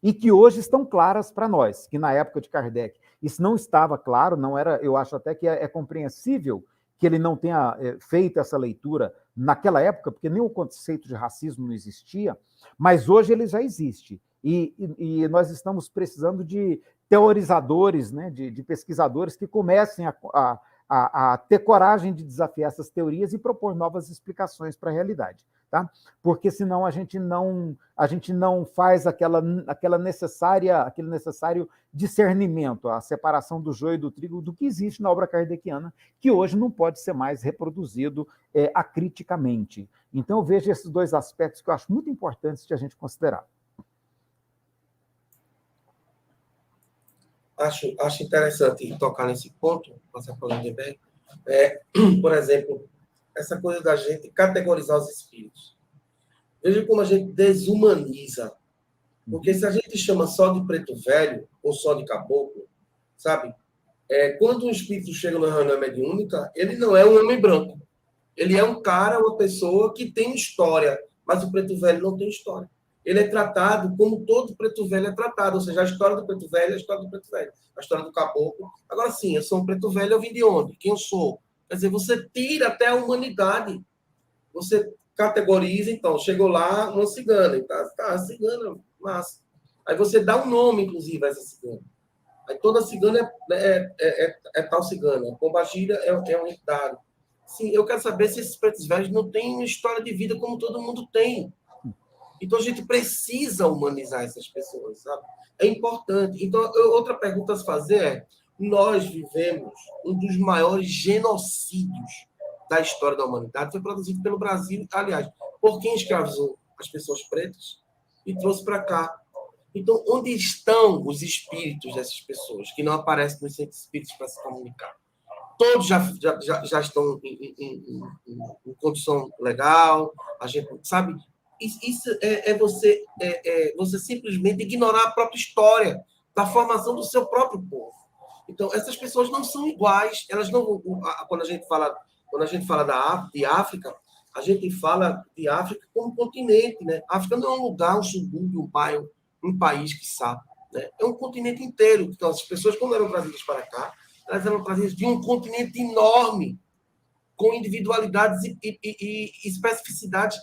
e que hoje estão claras para nós, que na época de Kardec isso não estava claro, não era, eu acho até que é compreensível que ele não tenha feito essa leitura naquela época, porque nem o conceito de racismo não existia, mas hoje ele já existe. E nós estamos precisando de teorizadores, né, de pesquisadores que comecem a ter coragem de desafiar essas teorias e propor novas explicações para a realidade. Tá? Porque senão a gente não faz aquele necessário discernimento, a separação do joio e do trigo do que existe na obra kardeciana, que hoje não pode ser mais reproduzido acriticamente. Então, eu vejo esses dois aspectos que eu acho muito importantes de a gente considerar. Acho interessante tocar nesse ponto, passar por bem. Por exemplo, essa coisa da gente categorizar os espíritos. Veja como a gente desumaniza. Porque se a gente chama só de preto velho ou só de caboclo, sabe? Quando um espírito chega numa reunião mediúnica, ele não é um homem branco. Ele é um cara, uma pessoa que tem história, mas o preto velho não tem história. Ele é tratado como todo preto velho é tratado, ou seja, a história do preto velho é a história do preto velho, a história do caboclo. Agora sim, eu sou um preto velho, eu vim de onde? Quem eu sou? Quer dizer, você tira até a humanidade. Você categoriza, então, chegou lá uma cigana, tá, cigana, massa. Aí você dá um nome, inclusive, a essa cigana. Aí toda cigana é tal cigana. A pombagira é uma entidade. Sim, eu quero saber se esses pretos velhos não têm uma história de vida como todo mundo tem. Então, a gente precisa humanizar essas pessoas, sabe? É importante. Então, outra pergunta a se fazer é: nós vivemos um dos maiores genocídios da história da humanidade, foi produzido pelo Brasil, aliás, por quem escravizou as pessoas pretas e trouxe para cá. Então, onde estão os espíritos dessas pessoas que não aparecem nos centros espíritos para se comunicar? Todos já estão em condição legal, a gente sabe. Isso você simplesmente ignorar a própria história da formação do seu próprio povo. Então, essas pessoas não são iguais. Elas não, quando a gente fala de África, a gente fala de África como continente, né? A África não é um lugar, um subúrbio, um bairro, um país que sabe, né? É um continente inteiro. Então, as pessoas, quando eram trazidas para cá, elas eram trazidas de um continente enorme, com individualidades e especificidades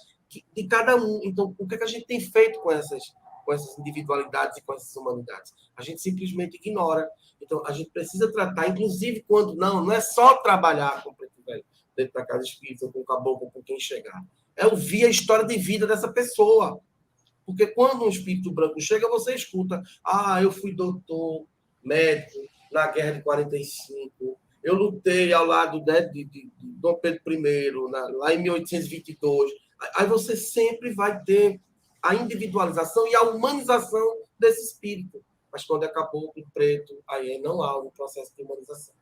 de cada um. Então, o que a gente tem feito com essas individualidades e com essas humanidades? A gente simplesmente ignora. Então, a gente precisa tratar, inclusive quando não é só trabalhar com o preto velho dentro da casa espírita, com o caboclo, com quem chegar. É ouvir a história de vida dessa pessoa. Porque quando um espírito branco chega, você escuta: eu fui doutor, médico na Guerra de 45. Eu lutei ao lado de Dom Pedro I, lá em 1822. Aí você sempre vai ter a individualização e a humanização desse espírito. Mas quando acabou o preto, aí não há um processo de humanização.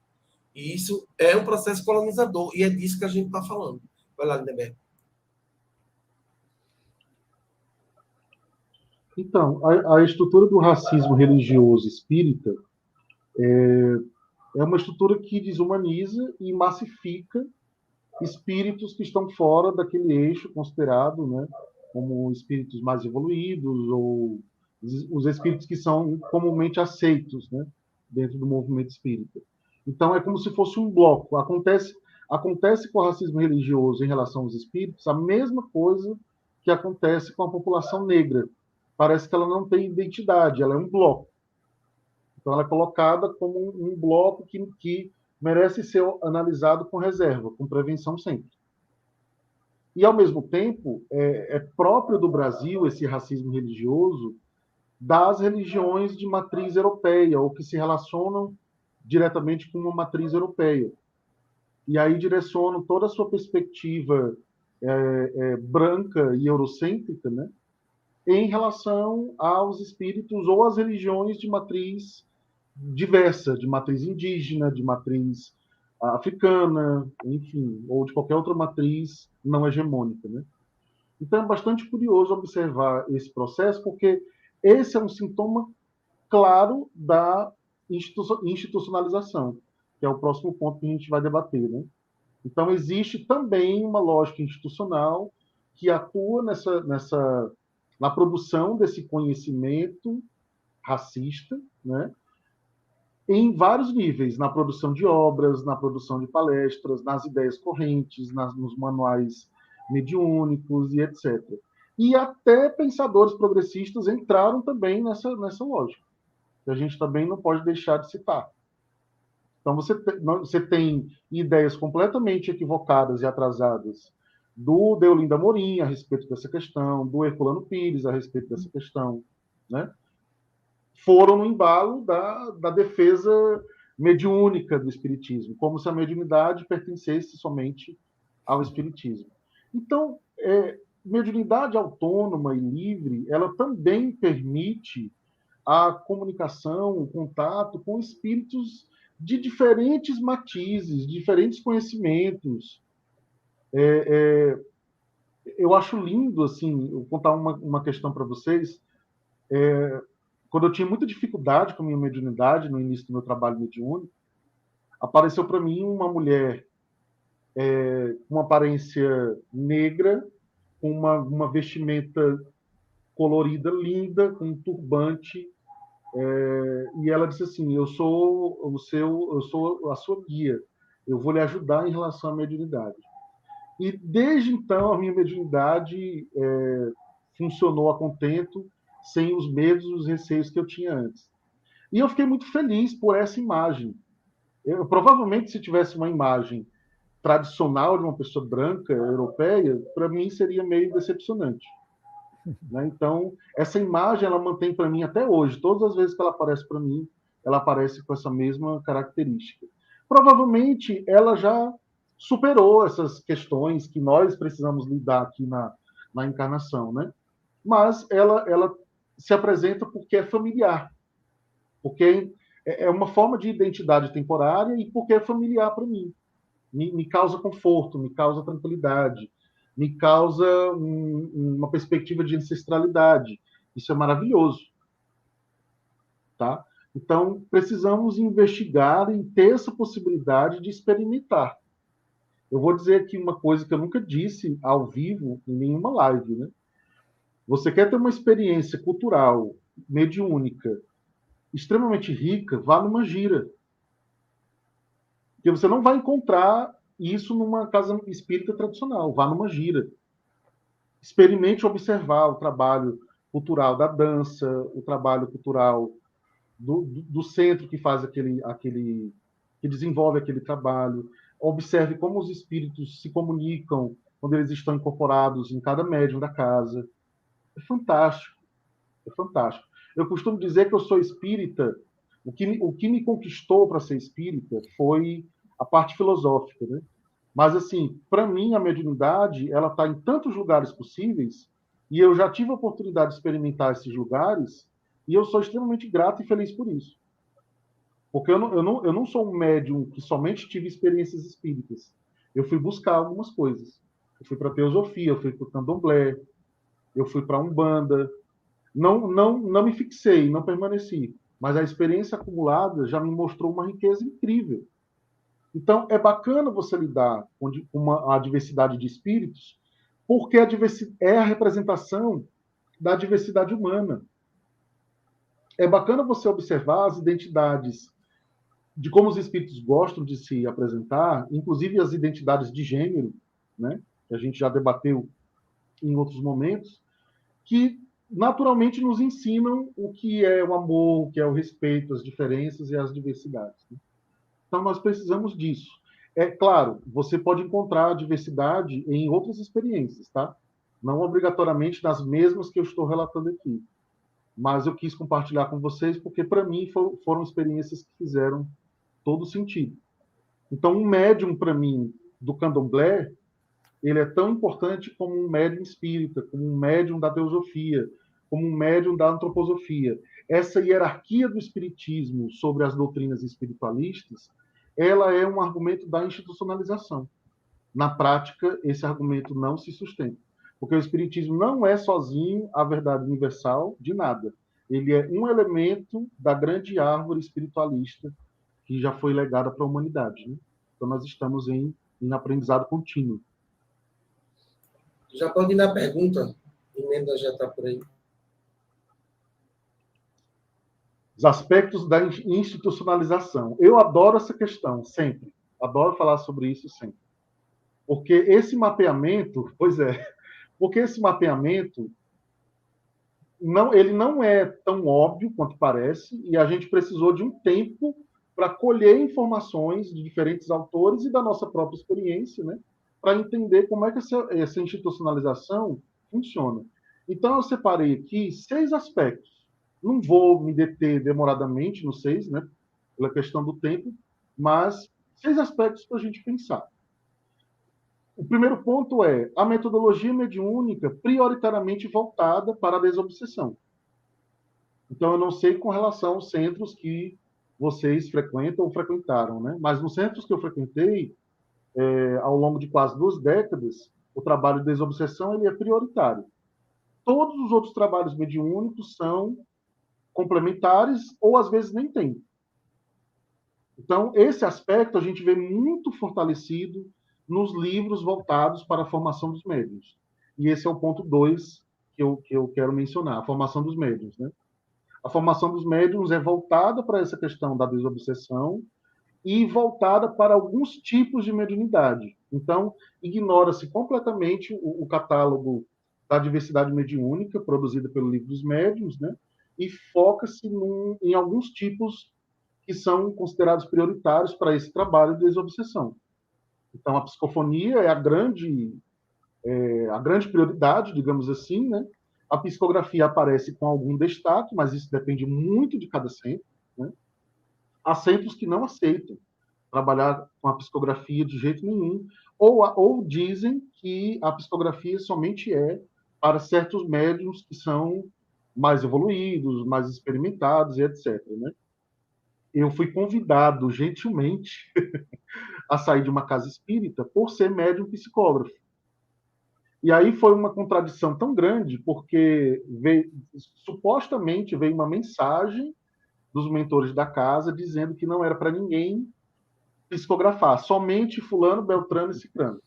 E isso é um processo colonizador, e é disso que a gente está falando. Vai lá, Lindenberg. Então, a estrutura do racismo religioso espírita é uma estrutura que desumaniza e massifica espíritos que estão fora daquele eixo considerado, né, como espíritos mais evoluídos ou os espíritos que são comumente aceitos, né, dentro do movimento espírita. Então é como se fosse um bloco. Acontece com o racismo religioso em relação aos espíritos a mesma coisa que acontece com a população negra. Parece que ela não tem identidade, ela é um bloco. Então ela é colocada como um bloco que merece ser analisado com reserva, com prevenção sempre. E, ao mesmo tempo, é próprio do Brasil esse racismo religioso das religiões de matriz europeia, ou que se relacionam diretamente com uma matriz europeia. E aí direcionam toda a sua perspectiva branca e eurocêntrica, né, em relação aos espíritos ou às religiões de matriz diversa, de matriz indígena, de matriz africana, enfim, ou de qualquer outra matriz não hegemônica, né? Então é bastante curioso observar esse processo, porque esse é um sintoma claro da institucionalização, que é o próximo ponto que a gente vai debater, né? Então existe também uma lógica institucional que atua na produção desse conhecimento racista, né? Em vários níveis, na produção de obras, na produção de palestras, nas ideias correntes, nos manuais mediúnicos e etc. E até pensadores progressistas entraram também nessa lógica, que a gente também não pode deixar de citar. Então, você tem ideias completamente equivocadas e atrasadas do Deolinda Amorim a respeito dessa questão, do Herculano Pires a respeito dessa questão, né? Foram no embalo da defesa mediúnica do espiritismo, como se a mediunidade pertencesse somente ao espiritismo. Então, mediunidade autônoma e livre, ela também permite a comunicação, o contato com espíritos de diferentes matizes, diferentes conhecimentos. Eu acho lindo, assim, eu vou contar uma questão para vocês. Quando eu tinha muita dificuldade com a minha mediunidade, no início do meu trabalho mediúnico, apareceu para mim uma mulher com uma aparência negra, com uma vestimenta colorida, linda, com um turbante, e ela disse assim: eu sou a sua guia, eu vou lhe ajudar em relação à mediunidade. E desde então a minha mediunidade funcionou a contento, sem os medos e os receios que eu tinha antes. E eu fiquei muito feliz por essa imagem. Provavelmente, se tivesse uma imagem tradicional de uma pessoa branca, europeia, para mim seria meio decepcionante. Né? Então, essa imagem ela mantém para mim até hoje. Todas as vezes que ela aparece para mim, ela aparece com essa mesma característica. Provavelmente, ela já superou essas questões que nós precisamos lidar aqui na encarnação, né? Mas ela se apresenta porque é familiar, porque é uma forma de identidade temporária e porque é familiar para mim. Me causa conforto, me causa tranquilidade, me causa uma perspectiva de ancestralidade. Isso é maravilhoso. Tá? Então, precisamos investigar e ter essa possibilidade de experimentar. Eu vou dizer aqui uma coisa que eu nunca disse ao vivo em nenhuma live, né? Você quer ter uma experiência cultural, mediúnica, extremamente rica, vá numa gira. Porque você não vai encontrar isso numa casa espírita tradicional. Vá numa gira. Experimente observar o trabalho cultural da dança, o trabalho cultural do centro que faz que desenvolve aquele trabalho. Observe como os espíritos se comunicam quando eles estão incorporados em cada médium da casa. É fantástico. É fantástico. Eu costumo dizer que eu sou espírita O que me conquistou para ser espírita foi a parte filosófica, né? Mas, assim, para mim, a mediunidade, ela está em tantos lugares possíveis, e eu já tive a oportunidade de experimentar esses lugares, e eu sou extremamente grato e feliz por isso. Porque eu não sou um médium que somente tive experiências espíritas. Eu fui buscar algumas coisas. Eu fui para a teosofia, eu fui para o candomblé, eu fui para a Umbanda. Não me fixei, não permaneci. Mas a experiência acumulada já me mostrou uma riqueza incrível. Então, é bacana você lidar com a diversidade de espíritos, porque é a representação da diversidade humana. É bacana você observar as identidades de como os espíritos gostam de se apresentar, inclusive as identidades de gênero, né, que a gente já debateu em outros momentos, que naturalmente nos ensinam o que é o amor, o que é o respeito, as diferenças e as diversidades. Né? Então, nós precisamos disso. É claro, você pode encontrar a diversidade em outras experiências, tá? Não obrigatoriamente nas mesmas que eu estou relatando aqui. Mas eu quis compartilhar com vocês porque, para mim, foram experiências que fizeram todo sentido. Então, um médium, para mim, do candomblé, ele é tão importante como um médium espírita, como um médium da teosofia, como um médium da antroposofia. Essa hierarquia do espiritismo sobre as doutrinas espiritualistas, ela é um argumento da institucionalização. Na prática, esse argumento não se sustenta, porque o espiritismo não é sozinho a verdade universal de nada. Ele é um elemento da grande árvore espiritualista que já foi legada para a humanidade. Né? Então, nós estamos em aprendizado contínuo. Já pode ir na pergunta, emenda já está por aí. Os aspectos da institucionalização. Eu adoro essa questão, sempre. Adoro falar sobre isso sempre. Porque esse mapeamento, porque esse mapeamento ele não é tão óbvio quanto parece, e a gente precisou de um tempo para colher informações de diferentes autores e da nossa própria experiência, né, para entender como é que essa institucionalização funciona. Então, eu separei aqui 6 aspectos. Não vou me deter demoradamente nos 6, né, pela questão do tempo, mas 6 aspectos para a gente pensar. O primeiro ponto é a metodologia mediúnica prioritariamente voltada para a desobsessão. Então, eu não sei com relação aos centros que vocês frequentam ou frequentaram, né? Mas nos centros que eu frequentei, ao longo de quase 2 décadas, o trabalho de desobsessão ele é prioritário. Todos os outros trabalhos mediúnicos são complementares ou, às vezes, nem tem. Então, esse aspecto a gente vê muito fortalecido nos livros voltados para a formação dos médiuns. E esse é o ponto 2 que eu quero mencionar, a formação dos médiuns. Né? A formação dos médiuns é voltada para essa questão da desobsessão e voltada para alguns tipos de mediunidade. Então, ignora-se completamente o catálogo da diversidade mediúnica produzida pelo Livro dos Médiuns, né? E foca-se em alguns tipos que são considerados prioritários para esse trabalho de desobsessão. Então, a psicofonia é a grande prioridade, digamos assim, né? A psicografia aparece com algum destaque, mas isso depende muito de cada centro. Né? Há centros que não aceitam trabalhar com a psicografia de jeito nenhum, ou dizem que a psicografia somente é para certos médiums que são mais evoluídos, mais experimentados e etc. Né? Eu fui convidado gentilmente a sair de uma casa espírita por ser médium psicógrafo. E aí foi uma contradição tão grande, porque supostamente veio uma mensagem dos mentores da casa dizendo que não era para ninguém psicografar, somente fulano, beltrano e cicrano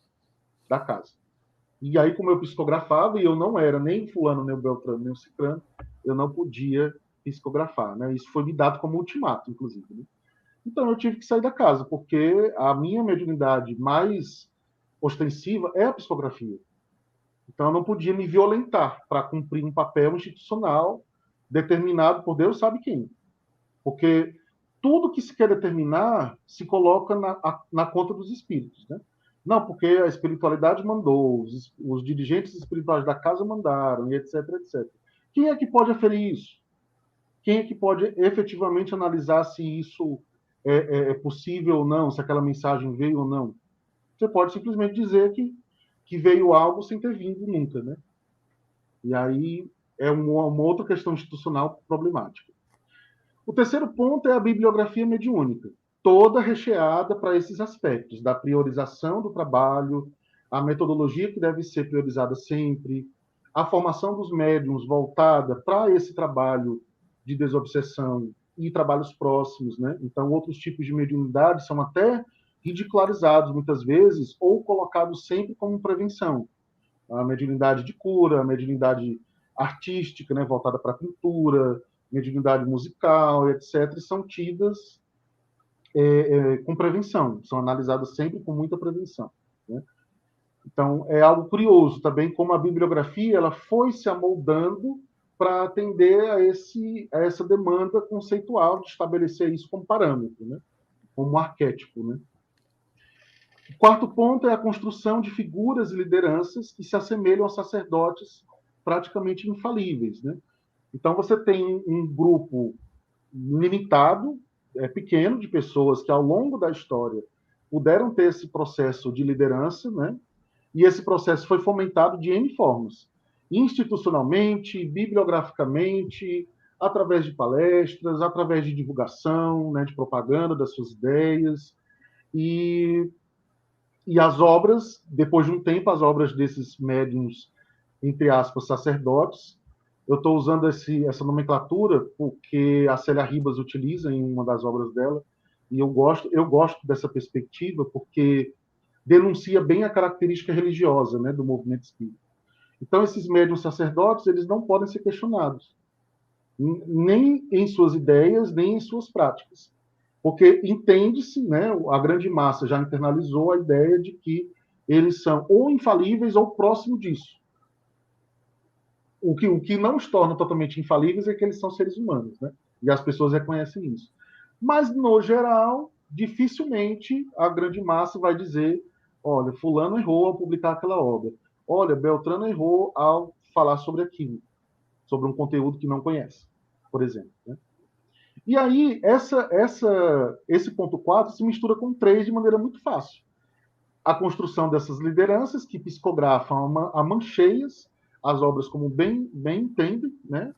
da casa. E aí, como eu psicografava, e eu não era nem fulano, nem o beltrano, nem o cicrano, eu não podia psicografar. Né? Isso foi me dado como ultimato, inclusive. Né? Então, eu tive que sair da casa, porque a minha mediunidade mais ostensiva é a psicografia. Então, eu não podia me violentar para cumprir um papel institucional determinado por Deus sabe quem. Porque tudo que se quer determinar se coloca na conta dos espíritos. Né? Não, porque a espiritualidade mandou, os dirigentes espirituais da casa mandaram, e etc, etc. Quem é que pode aferir isso? Quem é que pode efetivamente analisar se isso é possível ou não, se aquela mensagem veio ou não? Você pode simplesmente dizer que veio algo sem ter vindo nunca, né? E aí é uma outra questão institucional problemática. O terceiro ponto é a bibliografia mediúnica, toda recheada para esses aspectos, da priorização do trabalho, a metodologia que deve ser priorizada sempre, a formação dos médiuns voltada para esse trabalho de desobsessão e trabalhos próximos, né? Então, outros tipos de mediunidade são até ridicularizados muitas vezes ou colocados sempre como prevenção. A mediunidade de cura, a mediunidade artística, né, voltada para a pintura, mediunidade musical, etc., são tidas com prevenção, são analisadas sempre com muita prevenção, né? Então, é algo curioso também como a bibliografia ela foi se amoldando para atender a essa demanda conceitual de estabelecer isso como parâmetro, né? Como arquétipo, né? O quarto ponto é a construção de figuras e lideranças que se assemelham a sacerdotes praticamente infalíveis, né? Então, você tem um grupo limitado, pequeno, de pessoas que, ao longo da história, puderam ter esse processo de liderança, né? E esse processo foi fomentado de N formas, institucionalmente, bibliograficamente, através de palestras, através de divulgação, né, de propaganda das suas ideias. E as obras, depois de um tempo, as obras desses médiuns, entre aspas, sacerdotes, eu estou usando essa nomenclatura porque a Célia Ribas utiliza em uma das obras dela, e eu gosto dessa perspectiva porque denuncia bem a característica religiosa, né, do movimento espírita. Então, esses médiuns sacerdotes, eles não podem ser questionados, nem em suas ideias, nem em suas práticas. Porque entende-se, né, a grande massa já internalizou a ideia de que eles são ou infalíveis ou próximo disso. O que não os torna totalmente infalíveis é que eles são seres humanos, né? E as pessoas reconhecem isso. Mas, no geral, dificilmente a grande massa vai dizer: olha, fulano errou ao publicar aquela obra. Olha, Beltrano errou ao falar sobre aquilo, sobre um conteúdo que não conhece, por exemplo, né? E aí, esse ponto 4 se mistura com 3 de maneira muito fácil. A construção dessas lideranças que psicografam a mancheias as obras como bem entendem, né?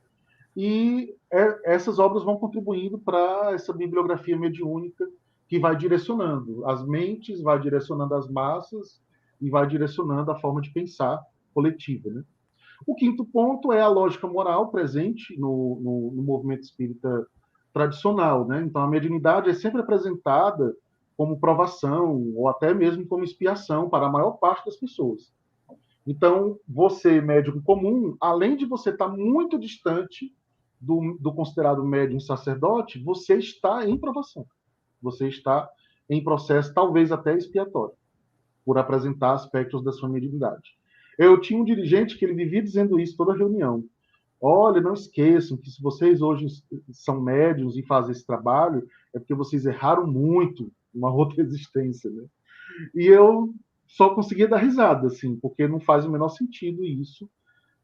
E essas obras vão contribuindo para essa bibliografia mediúnica que vai direcionando as mentes, vai direcionando as massas e vai direcionando a forma de pensar coletiva, né? O quinto ponto é a lógica moral presente no movimento espírita tradicional, né? Então, a mediunidade é sempre apresentada como provação ou até mesmo como expiação para a maior parte das pessoas. Então, você, médium comum, além de você estar muito distante do considerado médium sacerdote, você está em provação. Você está em processo, talvez até expiatório, por apresentar aspectos da sua mediunidade. Eu tinha um dirigente que ele vivia dizendo isso toda reunião. Olha, não esqueçam que se vocês hoje são médiums e fazem esse trabalho, é porque vocês erraram muito uma outra existência, né? E eu só conseguia dar risada, assim, porque não faz o menor sentido isso.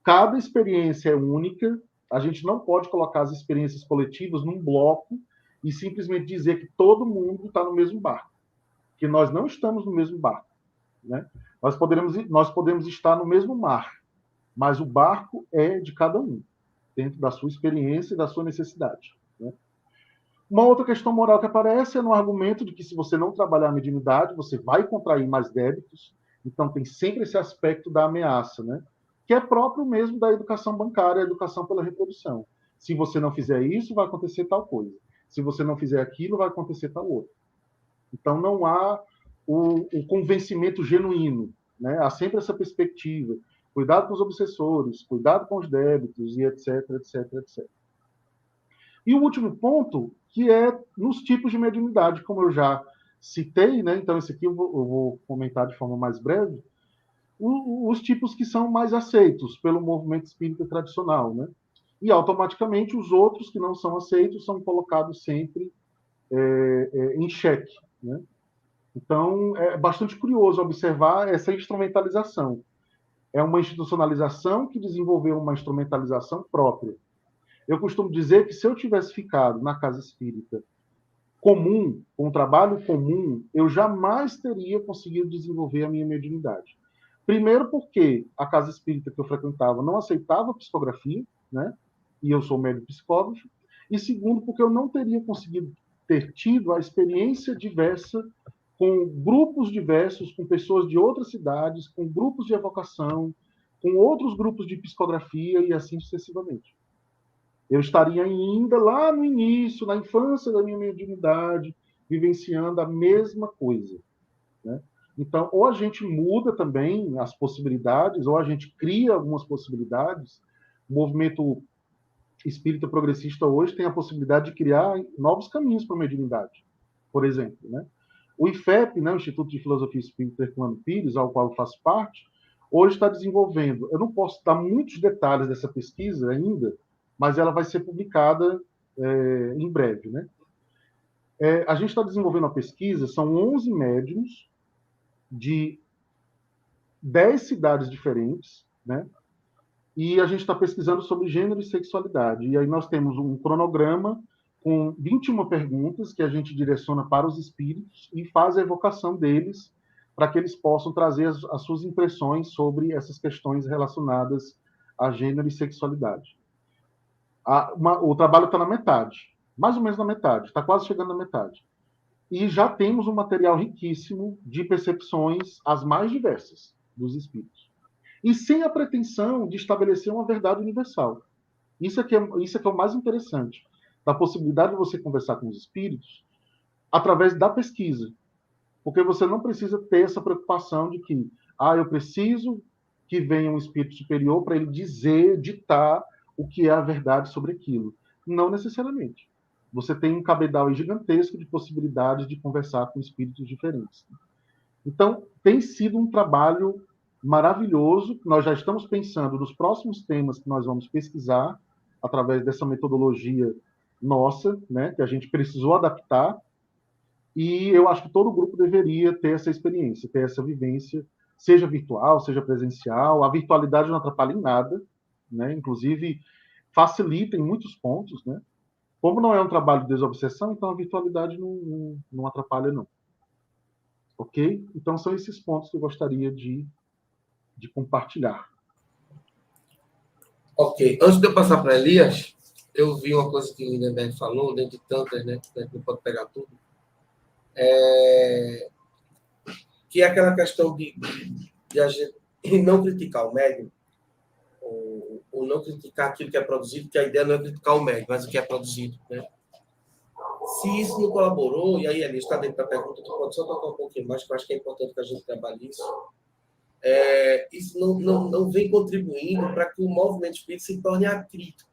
Cada experiência é única, a gente não pode colocar as experiências coletivas num bloco e simplesmente dizer que todo mundo está no mesmo barco, que nós não estamos no mesmo barco, né? Nós podemos estar no mesmo mar, mas o barco é de cada um, dentro da sua experiência e da sua necessidade, né? Uma outra questão moral que aparece é no argumento de que se você não trabalhar a mediunidade, você vai contrair mais débitos. Então, tem sempre esse aspecto da ameaça, né? Que é próprio mesmo da educação bancária, a educação pela reprodução. Se você não fizer isso, vai acontecer tal coisa. Se você não fizer aquilo, vai acontecer tal outra. Então, não há o convencimento genuíno, né? Há sempre essa perspectiva. Cuidado com os obsessores, cuidado com os débitos, e etc, etc, etc. E o último ponto, que é nos tipos de mediunidade, como eu já citei, né? Então, esse aqui eu vou comentar de forma mais breve, os tipos que são mais aceitos pelo movimento espírita tradicional, né? E, automaticamente, os outros que não são aceitos são colocados sempre em xeque, né? Então, é bastante curioso observar essa instrumentalização. É uma institucionalização que desenvolveu uma instrumentalização própria. Eu costumo dizer que se eu tivesse ficado na casa espírita comum, com um trabalho comum, eu jamais teria conseguido desenvolver a minha mediunidade. Primeiro porque a casa espírita que eu frequentava não aceitava psicografia, né? E eu sou médium psicógrafo. E segundo porque eu não teria conseguido ter tido a experiência diversa com grupos diversos, com pessoas de outras cidades, com grupos de evocação, com outros grupos de psicografia e assim sucessivamente. Eu estaria ainda lá no início, na infância da minha mediunidade, vivenciando a mesma coisa, né? Então, ou a gente muda também as possibilidades, ou a gente cria algumas possibilidades. O movimento espírita progressista hoje tem a possibilidade de criar novos caminhos para a mediunidade, por exemplo, né? O IFEP, né, o Instituto de Filosofia Espírita Herculano Pires, ao qual eu faço parte, hoje está desenvolvendo. Eu não posso dar muitos detalhes dessa pesquisa ainda, mas ela vai ser publicada em breve, né? A gente está desenvolvendo uma pesquisa, são 11 médiums de 10 cidades diferentes, né? E a gente está pesquisando sobre gênero e sexualidade. E aí nós temos um cronograma com 21 perguntas que a gente direciona para os espíritos e faz a evocação deles para que eles possam trazer as suas impressões sobre essas questões relacionadas a gênero e sexualidade. O trabalho está na metade, mais ou menos na metade, está quase chegando na metade. E já temos um material riquíssimo de percepções as mais diversas dos espíritos. E sem a pretensão de estabelecer uma verdade universal. Isso é que é o mais interessante, da possibilidade de você conversar com os espíritos através da pesquisa. Porque você não precisa ter essa preocupação de que eu preciso que venha um espírito superior para ele ditar o que é a verdade sobre aquilo. Não necessariamente. Você tem um cabedal gigantesco de possibilidades de conversar com espíritos diferentes. Então, tem sido um trabalho maravilhoso. Nós já estamos pensando nos próximos temas que nós vamos pesquisar através dessa metodologia nossa, né, que a gente precisou adaptar. E eu acho que todo grupo deveria ter essa experiência, ter essa vivência, seja virtual, seja presencial. A virtualidade não atrapalha em nada, né? Inclusive facilita em muitos pontos, né? Como não é um trabalho de desobsessão, então a virtualidade não atrapalha, não. Ok? Então são esses pontos que eu gostaria de compartilhar. Ok. Antes de eu passar para Elias, eu vi uma coisa que o Lindenberg falou, dentro de tantas, né? Que a gente não pode pegar tudo. Que é aquela questão de a gente não criticar o médium, ou não criticar aquilo que é produzido, que a ideia não é criticar o médium, mas o que é produzido, né? Se isso não colaborou, e aí, Elias, está dentro da pergunta, tu pode só tocar um pouquinho mais, que eu acho que é importante que a gente trabalhe isso. Isso não vem contribuindo para que o movimento espírita se torne acrítico,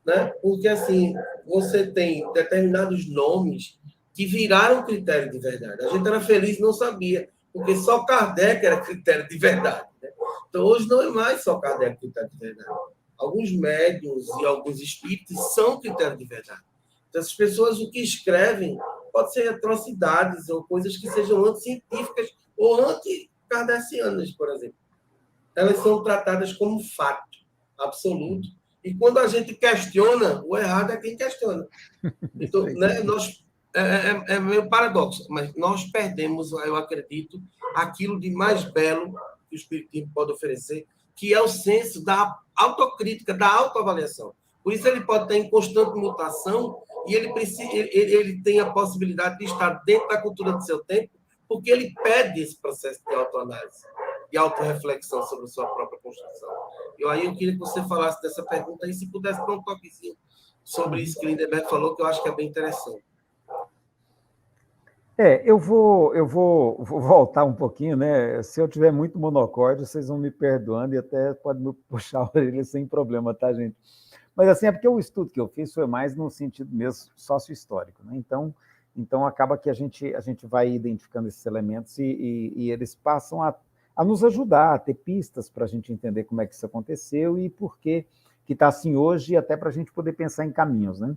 né? Porque, assim, você tem determinados nomes que viraram critério de verdade. A gente era feliz e não sabia, porque só Kardec era critério de verdade, né? Então, hoje não é mais só Kardec critério de verdade. Alguns médiuns e alguns espíritos são critério de verdade. Então, essas pessoas, o que escrevem, pode ser atrocidades ou coisas que sejam anticientíficas ou anti-kardecianas, por exemplo. Elas são tratadas como fato absoluto. E quando a gente questiona, o errado é quem questiona. Então, né, é meio paradoxo, mas nós perdemos, eu acredito, aquilo de mais belo que o Espiritismo pode oferecer, que é o senso da autocrítica, da autoavaliação. Por isso ele pode estar em constante mutação e ele tem a possibilidade de estar dentro da cultura do seu tempo, porque ele pede esse processo de autoanálise e autorreflexão sobre a sua própria construção. Aí eu queria que você falasse dessa pergunta e se pudesse dar um toquezinho sobre isso que o Lindenberg falou, que eu acho que é bem interessante. Eu vou voltar um pouquinho, né? Se eu tiver muito monocórdio, vocês vão me perdoando e até podem me puxar a orelha sem problema, tá, gente? Mas assim, é porque o estudo que eu fiz foi mais no sentido mesmo sócio-histórico, né? Então acaba que a gente vai identificando esses elementos e eles passam a nos ajudar, a ter pistas para a gente entender como é que isso aconteceu e por que está assim hoje, e até para a gente poder pensar em caminhos, né?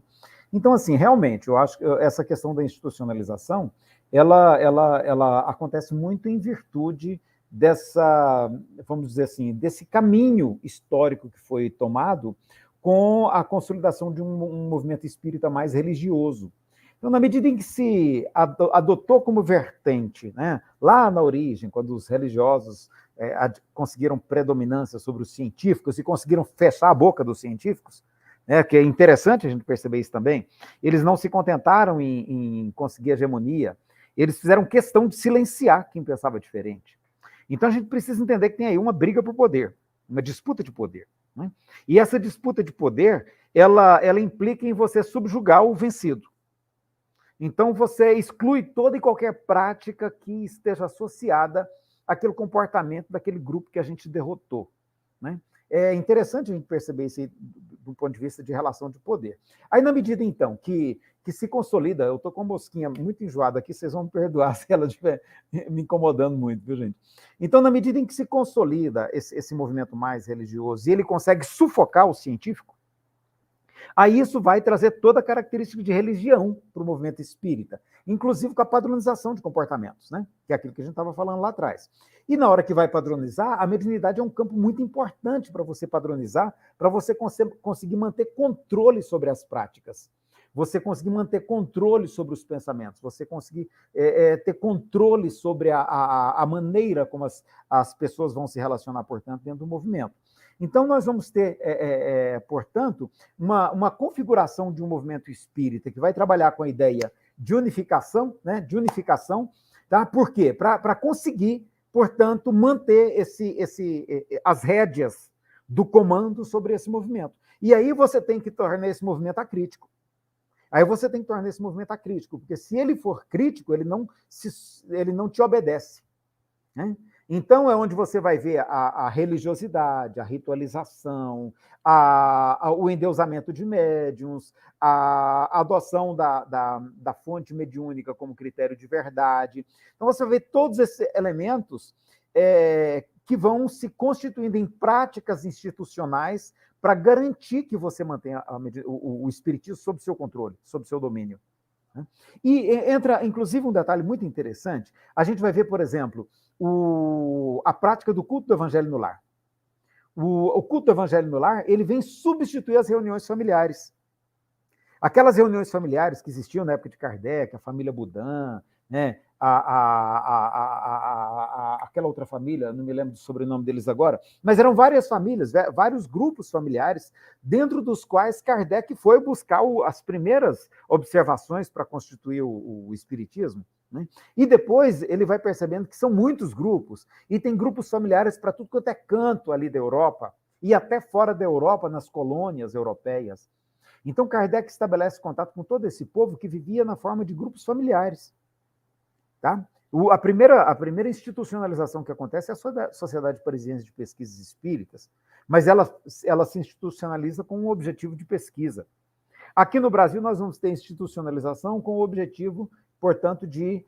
Então, assim, realmente, eu acho que essa questão da institucionalização, ela acontece muito em virtude dessa, vamos dizer assim, desse caminho histórico que foi tomado com a consolidação de um movimento espírita mais religioso. Então, na medida em que se adotou como vertente, né, lá na origem, quando os religiosos conseguiram predominância sobre os científicos e conseguiram fechar a boca dos científicos, né, que é interessante a gente perceber isso também, eles não se contentaram em conseguir hegemonia, eles fizeram questão de silenciar quem pensava diferente. Então, a gente precisa entender que tem aí uma briga por poder, uma disputa de poder. Né? E essa disputa de poder, ela implica em você subjugar o vencido. Então, você exclui toda e qualquer prática que esteja associada àquele comportamento daquele grupo que a gente derrotou. Né? É interessante a gente perceber isso aí do ponto de vista de relação de poder. Aí, na medida, então, que se consolida, eu estou com uma mosquinha muito enjoada aqui, vocês vão me perdoar se ela estiver me incomodando muito, viu, gente? Então, na medida em que se consolida esse movimento mais religioso e ele consegue sufocar o científico, aí isso vai trazer toda a característica de religião para o movimento espírita, inclusive com a padronização de comportamentos, né? Que é aquilo que a gente estava falando lá atrás. E na hora que vai padronizar, a mediunidade é um campo muito importante para você padronizar, para você conseguir manter controle sobre as práticas, você conseguir manter controle sobre os pensamentos, você conseguir ter controle sobre a maneira como as pessoas vão se relacionar, portanto, dentro do movimento. Então, nós vamos ter, portanto, uma configuração de um movimento espírita que vai trabalhar com a ideia de unificação, né? De unificação, tá? Por quê? Para conseguir, portanto, manter as rédeas do comando sobre esse movimento. E aí você tem que tornar esse movimento acrítico. Porque se ele for crítico, ele não te obedece. Né? Então, é onde você vai ver a religiosidade, a ritualização, o endeusamento de médiuns, a adoção da fonte mediúnica como critério de verdade. Então, você vai ver todos esses elementos que vão se constituindo em práticas institucionais para garantir que você mantenha o espiritismo sob seu controle, sob seu domínio. E entra, inclusive, um detalhe muito interessante. A gente vai ver, por exemplo, a prática do culto do evangelho no lar. O culto do evangelho no lar, ele vem substituir as reuniões familiares. Aquelas reuniões familiares que existiam na época de Kardec, a família Boudin, né? Aquela outra família, não me lembro do sobrenome deles agora, mas eram várias famílias, vários grupos familiares, dentro dos quais Kardec foi buscar as primeiras observações para constituir o espiritismo. Né? E depois ele vai percebendo que são muitos grupos, e tem grupos familiares para tudo quanto é canto ali da Europa, e até fora da Europa, nas colônias europeias. Então Kardec estabelece contato com todo esse povo que vivia na forma de grupos familiares. Tá? A primeira institucionalização que acontece é a Sociedade Parisiense de Pesquisas Espíritas, mas ela se institucionaliza com um objetivo de pesquisa. Aqui no Brasil, nós vamos ter institucionalização com o objetivo, portanto, de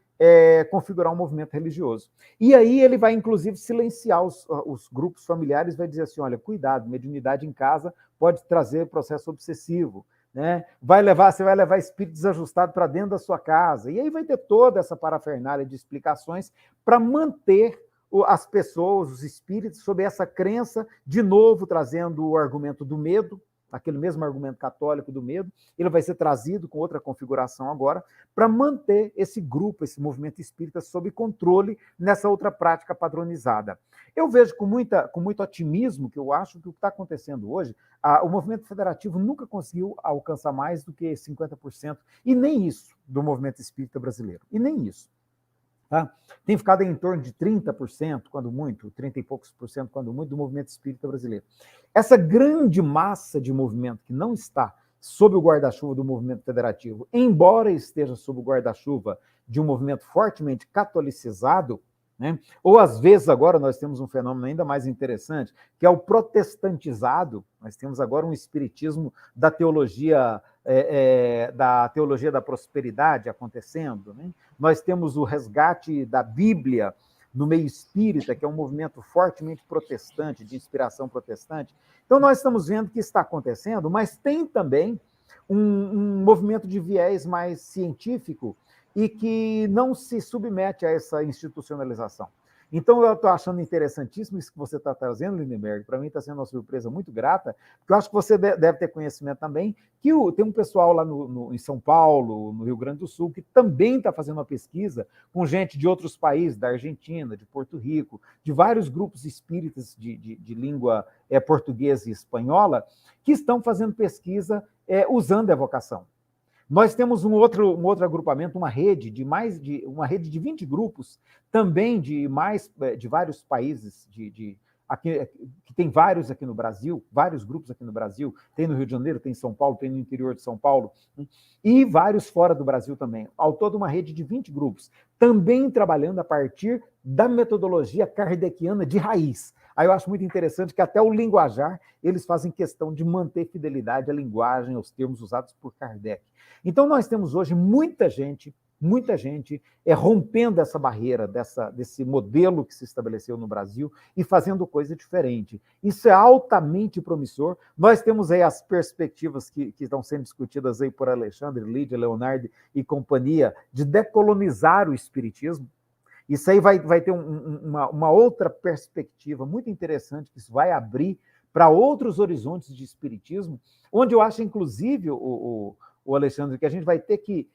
configurar um movimento religioso. E aí ele vai, inclusive, silenciar os grupos familiares, vai dizer assim, olha, cuidado, mediunidade em casa pode trazer processo obsessivo, né? Você vai levar espírito desajustado para dentro da sua casa. E aí vai ter toda essa parafernália de explicações para manter as pessoas, os espíritos, sob essa crença, de novo trazendo o argumento do medo, aquele mesmo argumento católico do medo, ele vai ser trazido com outra configuração agora, para manter esse grupo, esse movimento espírita sob controle nessa outra prática padronizada. Eu vejo com muito otimismo que eu acho que o que está acontecendo hoje, o movimento federativo nunca conseguiu alcançar mais do que 50%, e nem isso, do movimento espírita brasileiro, e nem isso. Tá? Tem ficado em torno de 30%, quando muito, 30 e poucos por cento, quando muito, do movimento espírita brasileiro. Essa grande massa de movimento que não está sob o guarda-chuva do movimento federativo, embora esteja sob o guarda-chuva de um movimento fortemente catolicizado, né? Ou às vezes agora nós temos um fenômeno ainda mais interessante, que é o protestantizado. Nós temos agora um espiritismo da teologia da prosperidade acontecendo, né? Nós temos o resgate da Bíblia no meio espírita, que é um movimento fortemente protestante, de inspiração protestante. Então nós estamos vendo que está acontecendo, mas tem também um movimento de viés mais científico e que não se submete a essa institucionalização. Então, eu estou achando interessantíssimo isso que você está trazendo, Lindenberg. Para mim está sendo uma surpresa muito grata, porque eu acho que você deve ter conhecimento também que tem um pessoal lá em São Paulo, no Rio Grande do Sul, que também está fazendo uma pesquisa com gente de outros países, da Argentina, de Porto Rico, de vários grupos espíritas de língua portuguesa e espanhola, que estão fazendo pesquisa usando a evocação. Nós temos um outro agrupamento, uma rede de 20 grupos, também de vários países, aqui, que tem vários aqui no Brasil, vários grupos aqui no Brasil, tem no Rio de Janeiro, tem em São Paulo, tem no interior de São Paulo, e vários fora do Brasil também. Ao todo, uma rede de 20 grupos, também trabalhando a partir da metodologia kardeciana de raiz. Aí eu acho muito interessante que até o linguajar, eles fazem questão de manter fidelidade à linguagem, aos termos usados por Kardec. Então, nós temos hoje muita gente rompendo essa barreira, desse modelo que se estabeleceu no Brasil e fazendo coisa diferente. Isso é altamente promissor. Nós temos aí as perspectivas que estão sendo discutidas aí por Alexandre, Lídia, Leonardo e companhia, de decolonizar o espiritismo. Isso aí vai ter uma outra perspectiva muito interessante, que isso vai abrir para outros horizontes de espiritismo, onde eu acho, inclusive, o Alexandre, que a gente vai ter que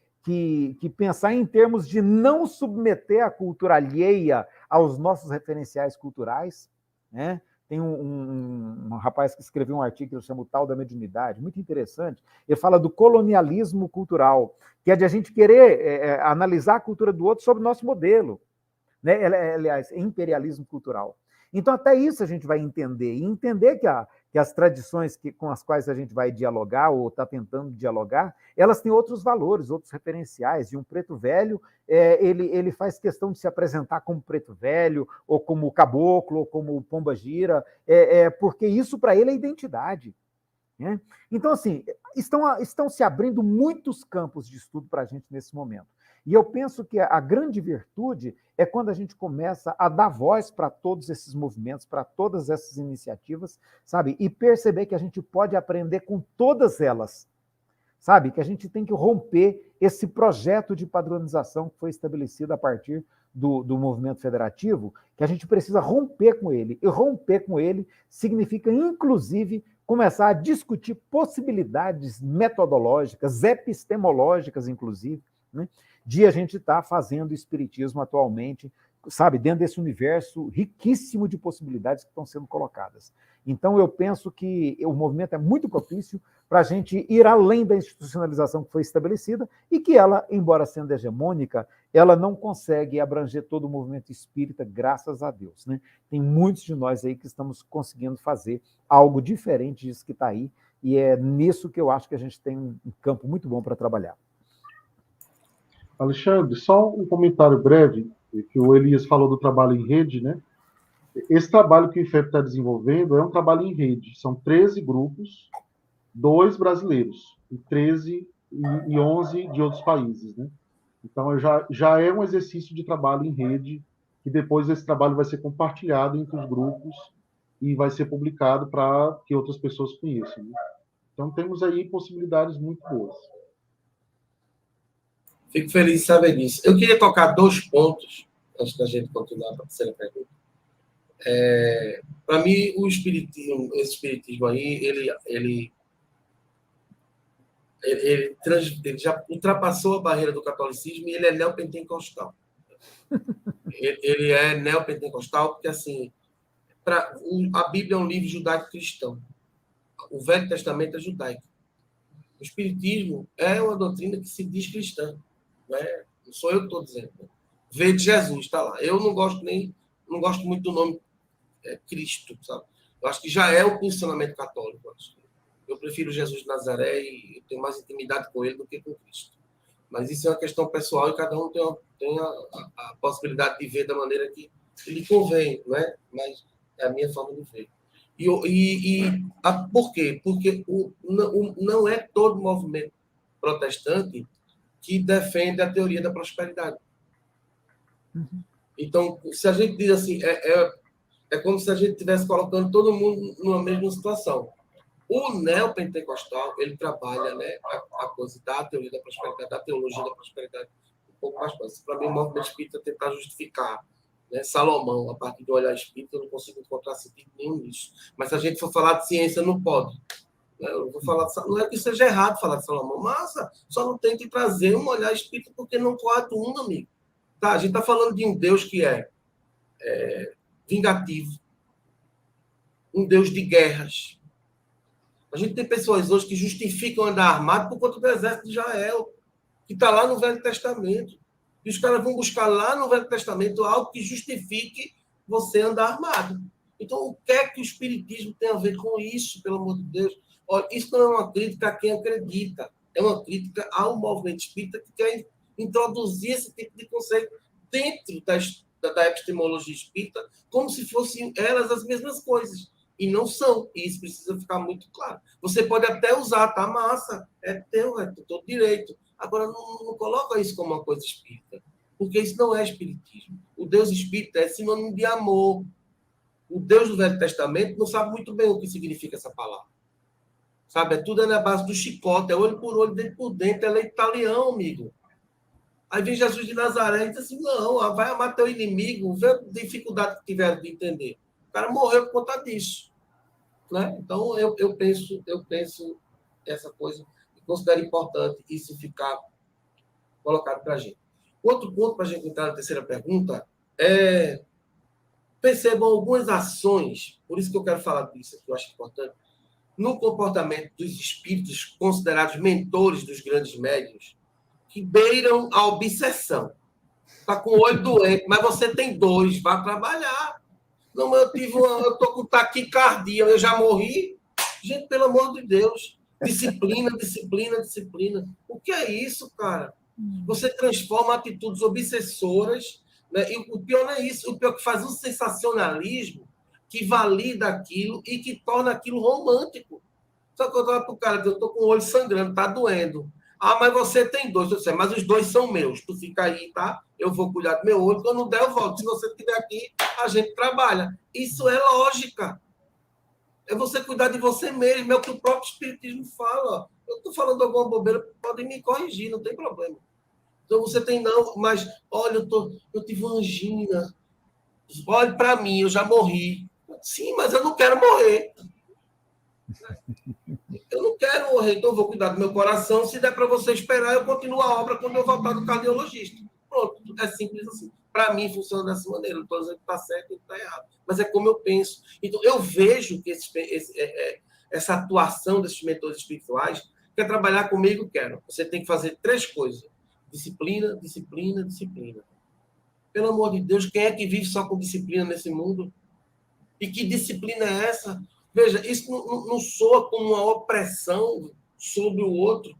pensar em termos de não submeter a cultura alheia aos nossos referenciais culturais, né? Tem um rapaz que escreveu um artigo que eu chamo Tal da Mediunidade, muito interessante. Ele fala do colonialismo cultural, que é de a gente querer analisar a cultura do outro sob o nosso modelo, né? Aliás, imperialismo cultural. Então, até isso a gente vai entender, e entender que as tradições com as quais a gente vai dialogar, ou está tentando dialogar, elas têm outros valores, outros referenciais, e um preto velho, ele faz questão de se apresentar como preto velho, ou como caboclo, ou como pomba gira, porque isso para ele é identidade. Né? Então, assim, estão se abrindo muitos campos de estudo para a gente nesse momento. E eu penso que a grande virtude é quando a gente começa a dar voz para todos esses movimentos, para todas essas iniciativas, sabe? E perceber que a gente pode aprender com todas elas, sabe? Que a gente tem que romper esse projeto de padronização que foi estabelecido a partir do movimento federativo, que a gente precisa romper com ele. E romper com ele significa, inclusive, começar a discutir possibilidades metodológicas, epistemológicas, inclusive, né, de a gente estar fazendo espiritismo atualmente, sabe, dentro desse universo riquíssimo de possibilidades que estão sendo colocadas. Então, eu penso que o movimento é muito propício para a gente ir além da institucionalização que foi estabelecida e que ela, embora sendo hegemônica, ela não consegue abranger todo o movimento espírita, graças a Deus. Né? Tem muitos de nós aí que estamos conseguindo fazer algo diferente disso que está aí, e é nisso que eu acho que a gente tem um campo muito bom para trabalhar. Alexandre, só um comentário breve, que o Elias falou do trabalho em rede, né? Esse trabalho que o IFEP está desenvolvendo é um trabalho em rede. São 13 grupos, 2 brasileiros, e 13 e 11 de outros países, né? Então, já é um exercício de trabalho em rede, que depois esse trabalho vai ser compartilhado entre os grupos e vai ser publicado para que outras pessoas conheçam. Né? Então, temos aí possibilidades muito boas. Fico feliz de saber disso. Eu queria tocar 2 pontos, antes da gente continuar para a terceira pergunta. Para mim, esse espiritismo aí, ele já ultrapassou a barreira do catolicismo e ele é neopentecostal. Ele é neopentecostal porque, assim, a Bíblia é um livro judaico-cristão. O Velho Testamento é judaico. O espiritismo é uma doutrina que se diz cristã. Né? Não sou eu que estou dizendo. Né? Veio de Jesus, está lá. Eu não gosto muito do nome Cristo, sabe? Eu acho que já é o posicionamento católico. Eu prefiro Jesus de Nazaré e eu tenho mais intimidade com ele do que com Cristo. Mas isso é uma questão pessoal e cada um tem a possibilidade de ver da maneira que lhe convém, né? Mas é a minha forma de ver. Por quê? Porque não é todo movimento protestante que defende a teoria da prosperidade. Então, se a gente diz assim, é como se a gente estivesse colocando todo mundo numa mesma situação. O neopentecostal, ele trabalha, né, a coisa da teoria da prosperidade, da teologia da prosperidade, um pouco mais fácil. Para mim, o movimento espírita tentar justificar né? Salomão, a partir do olhar espírita, eu não consigo encontrar sentido nenhum nisso. Mas se a gente for falar de ciência, não pode. Eu vou falar, não é que seja errado falar de Salomão, mas só não tem que trazer um olhar espírita porque não coaduna, amigo. Tá, a gente está falando de um Deus que é vingativo, um Deus de guerras. A gente tem pessoas hoje que justificam andar armado por conta do exército de Israel, que está lá no Velho Testamento. E os caras vão buscar lá no Velho Testamento algo que justifique você andar armado. Então, o que é que o Espiritismo tem a ver com isso, pelo amor de Deus? Olha, isso não é uma crítica a quem acredita, é uma crítica ao movimento espírita que quer introduzir esse tipo de conceito dentro da epistemologia espírita, como se fossem elas as mesmas coisas. E não são, e isso precisa ficar muito claro. Você pode até usar, tá massa, é teu, é todo direito. Agora, não coloca isso como uma coisa espírita, porque isso não é espiritismo. O Deus espírita é sinônimo de amor. O Deus do Velho Testamento não sabe muito bem o que significa essa palavra. Sabe, é tudo na base do chicote, é olho por olho, dente por dente, é leite italiano, amigo. Aí vem Jesus de Nazaré e diz assim, não, vai amar teu inimigo, vê a dificuldade que tiveram de entender. O cara morreu por conta disso. Né? Então, eu penso essa coisa e considero importante isso ficar colocado para a gente. Outro ponto para a gente entrar na terceira pergunta é percebam algumas ações, por isso que eu quero falar disso, que eu acho importante, no comportamento dos espíritos considerados mentores dos grandes médiuns, que beiram a obsessão. Está com o olho doente, mas você tem 2, vai trabalhar. Não, eu estou com taquicardia, eu já morri. Gente, pelo amor de Deus. Disciplina, disciplina, disciplina. O que é isso, cara? Você transforma atitudes obsessoras, né? E o pior não é isso, o pior é que faz um sensacionalismo que valida aquilo e que torna aquilo romântico. Só que eu falo para o cara que eu estou com o olho sangrando, está doendo. Ah, mas você tem 2. Eu disse, mas os 2 são meus. Tu fica aí, tá? Eu vou cuidar do meu olho. Quando não der, eu volto. Se você estiver aqui, a gente trabalha. Isso é lógica. É você cuidar de você mesmo. É o que o próprio Espiritismo fala. Eu estou falando alguma bobeira, podem me corrigir, não tem problema. Então você tem, não, mas olha, eu tive uma angina. Olhe para mim, eu já morri. Sim, mas eu não quero morrer. Eu não quero morrer, então eu vou cuidar do meu coração. Se der para você esperar, eu continuo a obra quando eu voltar do cardiologista. Pronto, é simples assim. Para mim, funciona dessa maneira. Não estou dizendo que está certo e que está errado. Mas é como eu penso. Então, eu vejo que essa atuação desses mentores espirituais quer trabalhar comigo, quero. Você tem que fazer 3 coisas. Disciplina, disciplina, disciplina. Pelo amor de Deus, quem é que vive só com disciplina nesse mundo? E que disciplina é essa? Veja, isso não soa como uma opressão sobre o outro.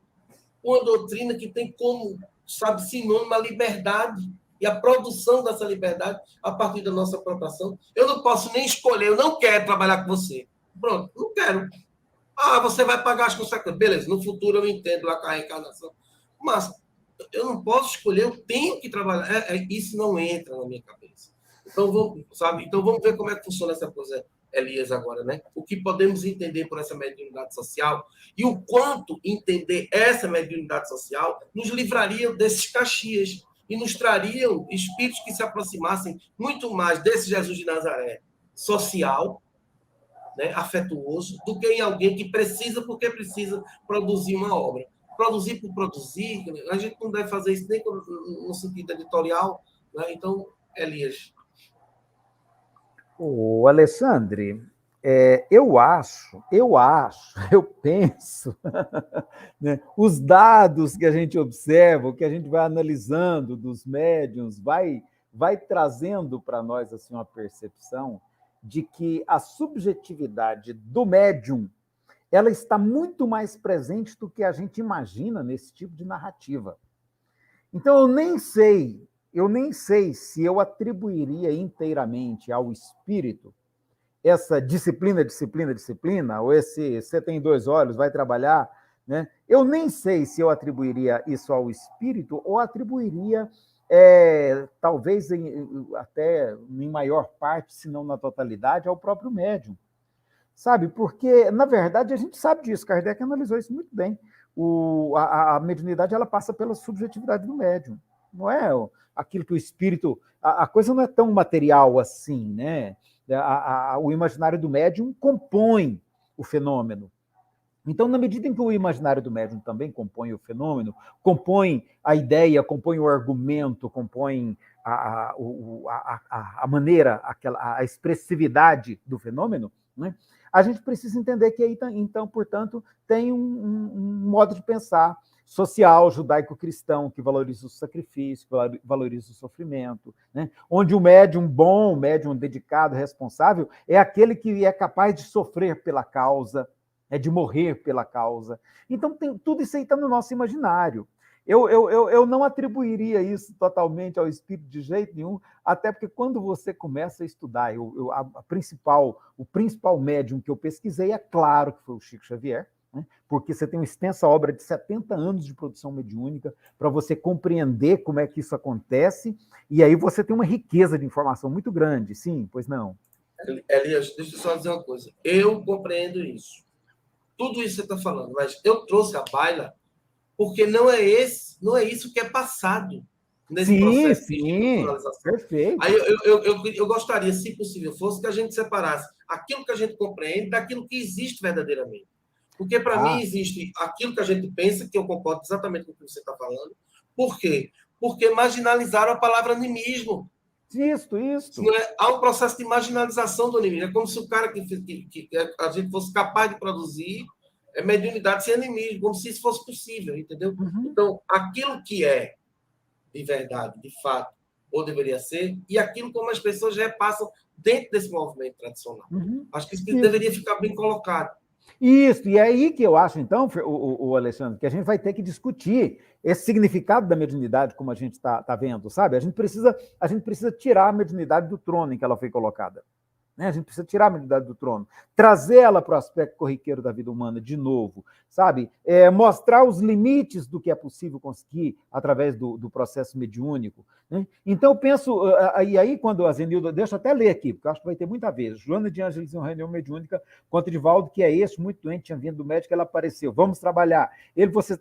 Uma doutrina que tem como, sabe, sinônimo a liberdade e a produção dessa liberdade a partir da nossa própria ação. Eu não posso nem escolher, eu não quero trabalhar com você. Pronto, não quero. Ah, você vai pagar as consequências. Beleza, no futuro eu entendo a reencarnação. Mas eu não posso escolher, eu tenho que trabalhar. Isso não entra na minha cabeça. Então, vamos ver como é que funciona essa coisa, Elias, agora, né? O que podemos entender por essa mediunidade social e o quanto entender essa mediunidade social nos livraria desses caxias e nos trariam espíritos que se aproximassem muito mais desse Jesus de Nazaré social, né, afetuoso, do que em alguém que precisa porque precisa produzir uma obra. Produzir por produzir, a gente não deve fazer isso nem no sentido editorial, né? Então, Elias. O Alessandre, eu penso, né, os dados que a gente observa, o que a gente vai analisando dos médiuns, vai trazendo para nós assim, uma percepção de que a subjetividade do médium ela está muito mais presente do que a gente imagina nesse tipo de narrativa. Então, eu nem sei se eu atribuiria inteiramente ao espírito essa disciplina, ou esse você tem 2 olhos, vai trabalhar, né? Eu nem sei se eu atribuiria isso ao espírito ou atribuiria, talvez até em maior parte, se não na totalidade, ao próprio médium. Sabe? Porque, na verdade, a gente sabe disso, Kardec analisou isso muito bem. A mediunidade ela passa pela subjetividade do médium. não é aquilo que o espírito... A coisa não é tão material assim, né? O imaginário do médium compõe o fenômeno. Então, na medida em que o imaginário do médium também compõe o fenômeno, compõe a ideia, compõe o argumento, compõe a maneira, a expressividade do fenômeno, né? A gente precisa entender que aí, então, portanto, tem um modo de pensar social, judaico-cristão, que valoriza o sacrifício, que valoriza o sofrimento, né? Onde o médium bom, o médium dedicado, responsável, é aquele que é capaz de sofrer pela causa, de morrer pela causa. Então, tudo isso aí está no nosso imaginário. Eu não atribuiria isso totalmente ao espírito de jeito nenhum, até porque quando você começa a estudar, o principal médium que eu pesquisei, é claro que foi o Chico Xavier, né? Porque você tem uma extensa obra de 70 anos de produção mediúnica para você compreender como é que isso acontece, e aí você tem uma riqueza de informação muito grande. Sim, pois não. Elias, deixa eu só dizer uma coisa. Eu compreendo isso. Tudo isso que você está falando, mas eu trouxe a baila porque não é isso que é passado nesse processo de institucionalização. Perfeito. Aí eu gostaria, se possível fosse, que a gente separasse aquilo que a gente compreende daquilo que existe verdadeiramente. Porque, para mim, existe aquilo que a gente pensa, que eu concordo exatamente com o que você está falando. Por quê? Porque marginalizaram a palavra animismo. Isso. Há um processo de marginalização do animismo. É como se o cara que a gente fosse capaz de produzir mediunidade sem animismo, como se isso fosse possível, entendeu? Uhum. Então, aquilo que é de verdade, de fato, ou deveria ser, e aquilo como as pessoas repassam dentro desse movimento tradicional. Uhum. Acho que isso deveria ficar bem colocado. Isso, e é aí que eu acho, então, o Alexandre, que a gente vai ter que discutir esse significado da mediunidade, como a gente está vendo, sabe? A gente precisa tirar a mediunidade do trono em que ela foi colocada. Né? A gente precisa tirar a mediunidade do trono, trazer ela para o aspecto corriqueiro da vida humana de novo, sabe? Mostrar os limites do que é possível conseguir através do processo mediúnico. Né? Então, eu penso, e aí, quando a Zenilda, deixa eu até ler aqui, porque eu acho que vai ter muita vez. Joana de Ângeles em uma reunião mediúnica contra Edivaldo, que é este, muito doente, tinha vindo do médico, ela apareceu, vamos trabalhar.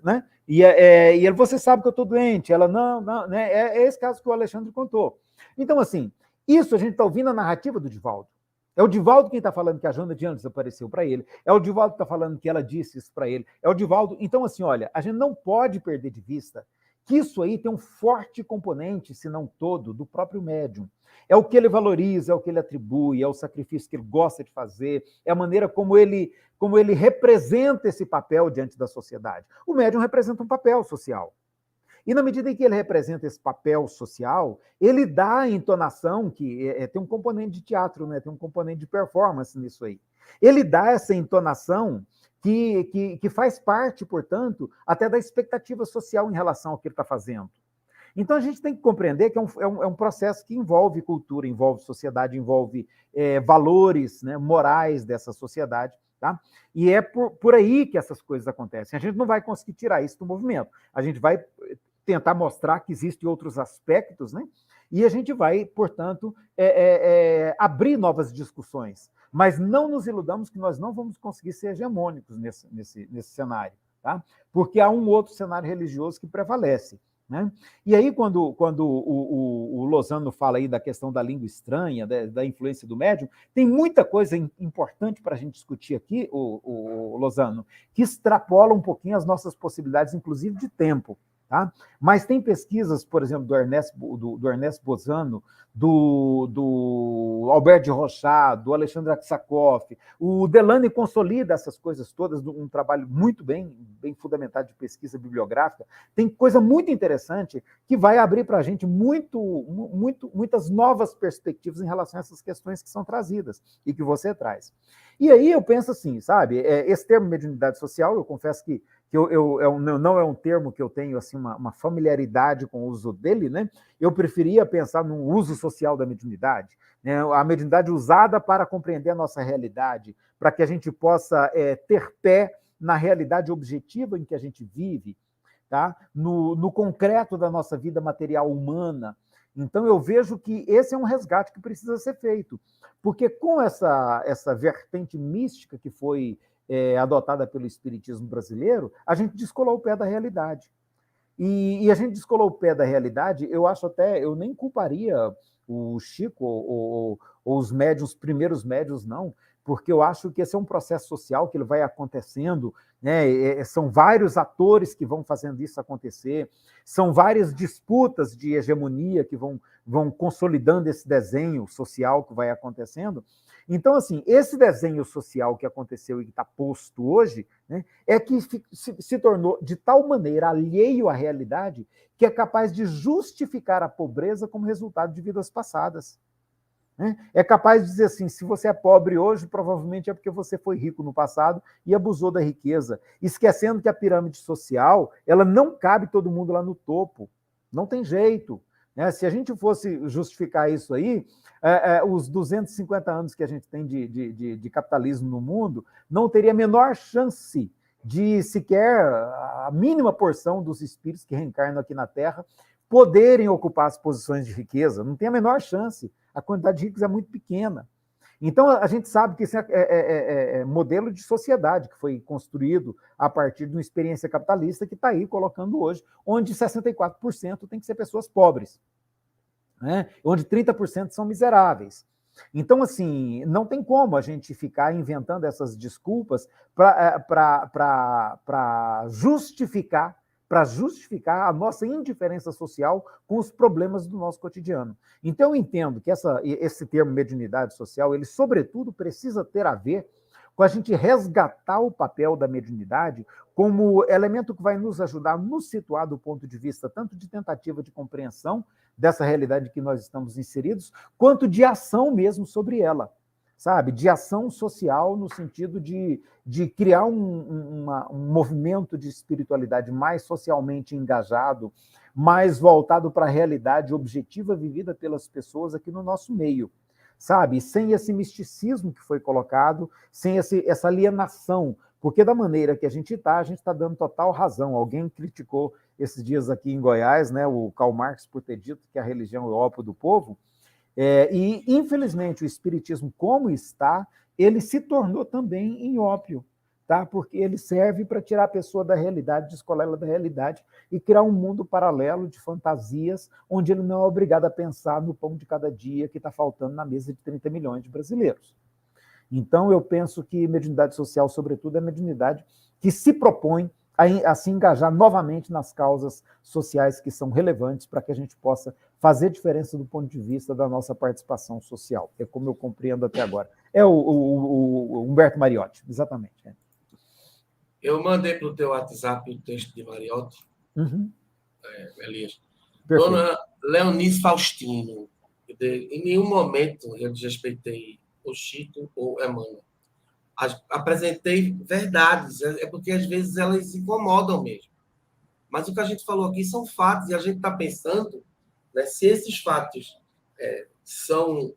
Né? E ele, você sabe que eu estou doente. Ela, não, né? É esse caso que o Alexandre contou. Então, assim, isso a gente está ouvindo a narrativa do Edivaldo. É o Divaldo quem está falando que a Joana de Ângeles apareceu para ele. É o Divaldo que está falando que ela disse isso para ele. É o Divaldo. Então, assim, olha, a gente não pode perder de vista que isso aí tem um forte componente, se não todo, do próprio médium. É o que ele valoriza, é o que ele atribui, é o sacrifício que ele gosta de fazer, é a maneira como ele representa esse papel diante da sociedade. O médium representa um papel social. E na medida em que ele representa esse papel social, ele dá a entonação, que tem um componente de teatro, né? Tem um componente de performance nisso aí. Ele dá essa entonação que faz parte, portanto, até da expectativa social em relação ao que ele está fazendo. Então, a gente tem que compreender que é um processo que envolve cultura, envolve sociedade, envolve valores, né, morais dessa sociedade. Tá? E é por aí que essas coisas acontecem. A gente não vai conseguir tirar isso do movimento. A gente vai tentar mostrar que existem outros aspectos, né? E a gente vai, portanto, abrir novas discussões. Mas não nos iludamos que nós não vamos conseguir ser hegemônicos nesse cenário, tá? Porque há um outro cenário religioso que prevalece. Né? E aí, quando o Lozano fala aí da questão da língua estranha, da influência do médium, tem muita coisa importante para a gente discutir aqui, o Lozano, que extrapola um pouquinho as nossas possibilidades, inclusive de tempo. Tá? Mas tem pesquisas, por exemplo, do Ernesto Bozano, do Albert de Rochat, do Alexandre Aksakov. O Delane consolida essas coisas todas, um trabalho muito bem fundamentado de pesquisa bibliográfica. Tem coisa muito interessante que vai abrir para a gente muitas novas perspectivas em relação a essas questões que são trazidas e que você traz. E aí eu penso assim, sabe, esse termo mediunidade social, eu confesso que não é um termo que eu tenho assim, uma familiaridade com o uso dele, né? Eu preferia pensar no uso social da mediunidade, né? A mediunidade usada para compreender a nossa realidade, para que a gente possa ter pé na realidade objetiva em que a gente vive, tá? No concreto da nossa vida material humana. Então, eu vejo que esse é um resgate que precisa ser feito, porque com essa vertente mística que foi adotada pelo espiritismo brasileiro, a gente descolou o pé da realidade. E a gente descolou o pé da realidade. Eu acho até, eu nem culparia o Chico ou os médiuns, primeiros médiuns, não, porque eu acho que esse é um processo social que ele vai acontecendo, né? São vários atores que vão fazendo isso acontecer, são várias disputas de hegemonia que vão consolidando esse desenho social que vai acontecendo. Então, assim, esse desenho social que aconteceu e que está posto hoje, né, é que se tornou de tal maneira alheio à realidade que é capaz de justificar a pobreza como resultado de vidas passadas. É capaz de dizer assim, se você é pobre hoje, provavelmente é porque você foi rico no passado e abusou da riqueza, esquecendo que a pirâmide social, ela não cabe todo mundo lá no topo, não tem jeito. Se a gente fosse justificar isso aí, os 250 anos que a gente tem de capitalismo no mundo, não teria a menor chance de sequer a mínima porção dos espíritos que reencarnam aqui na Terra poderem ocupar as posições de riqueza, não tem a menor chance. A quantidade de ricos é muito pequena. Então, a gente sabe que esse é modelo de sociedade que foi construído a partir de uma experiência capitalista que está aí colocando hoje, onde 64% tem que ser pessoas pobres, né? Onde 30% são miseráveis. Então, assim, não tem como a gente ficar inventando essas desculpas para justificar a nossa indiferença social com os problemas do nosso cotidiano. Então, eu entendo que esse termo mediunidade social, ele, sobretudo, precisa ter a ver com a gente resgatar o papel da mediunidade como elemento que vai nos ajudar a nos situar do ponto de vista tanto de tentativa de compreensão dessa realidade que nós estamos inseridos, quanto de ação mesmo sobre ela, sabe? De ação social no sentido de criar um movimento de espiritualidade mais socialmente engajado, mais voltado para a realidade objetiva vivida pelas pessoas aqui no nosso meio, sabe? Sem esse misticismo que foi colocado, sem essa alienação, porque da maneira que a gente está dando total razão. Alguém criticou esses dias aqui em Goiás, né, o Karl Marx, por ter dito que a religião é o ópio do povo, e, infelizmente, o espiritismo, como está, ele se tornou também em ópio, tá? Porque ele serve para tirar a pessoa da realidade, descolar ela da realidade e criar um mundo paralelo de fantasias, onde ele não é obrigado a pensar no pão de cada dia que está faltando na mesa de 30 milhões de brasileiros. Então, eu penso que mediunidade social, sobretudo, é mediunidade que se propõe a se engajar novamente nas causas sociais que são relevantes para que a gente possa fazer diferença do ponto de vista da nossa participação social. É como eu compreendo até agora. É o Humberto Mariotti, exatamente. Eu mandei para o teu WhatsApp o texto de Mariotti, Elias. Perfeito. Dona Leonice Faustino, em nenhum momento eu desrespeitei o Chico ou Emmanuel. Apresentei verdades, é porque às vezes elas incomodam mesmo. Mas o que a gente falou aqui são fatos, e a gente está pensando, né, se esses fatos são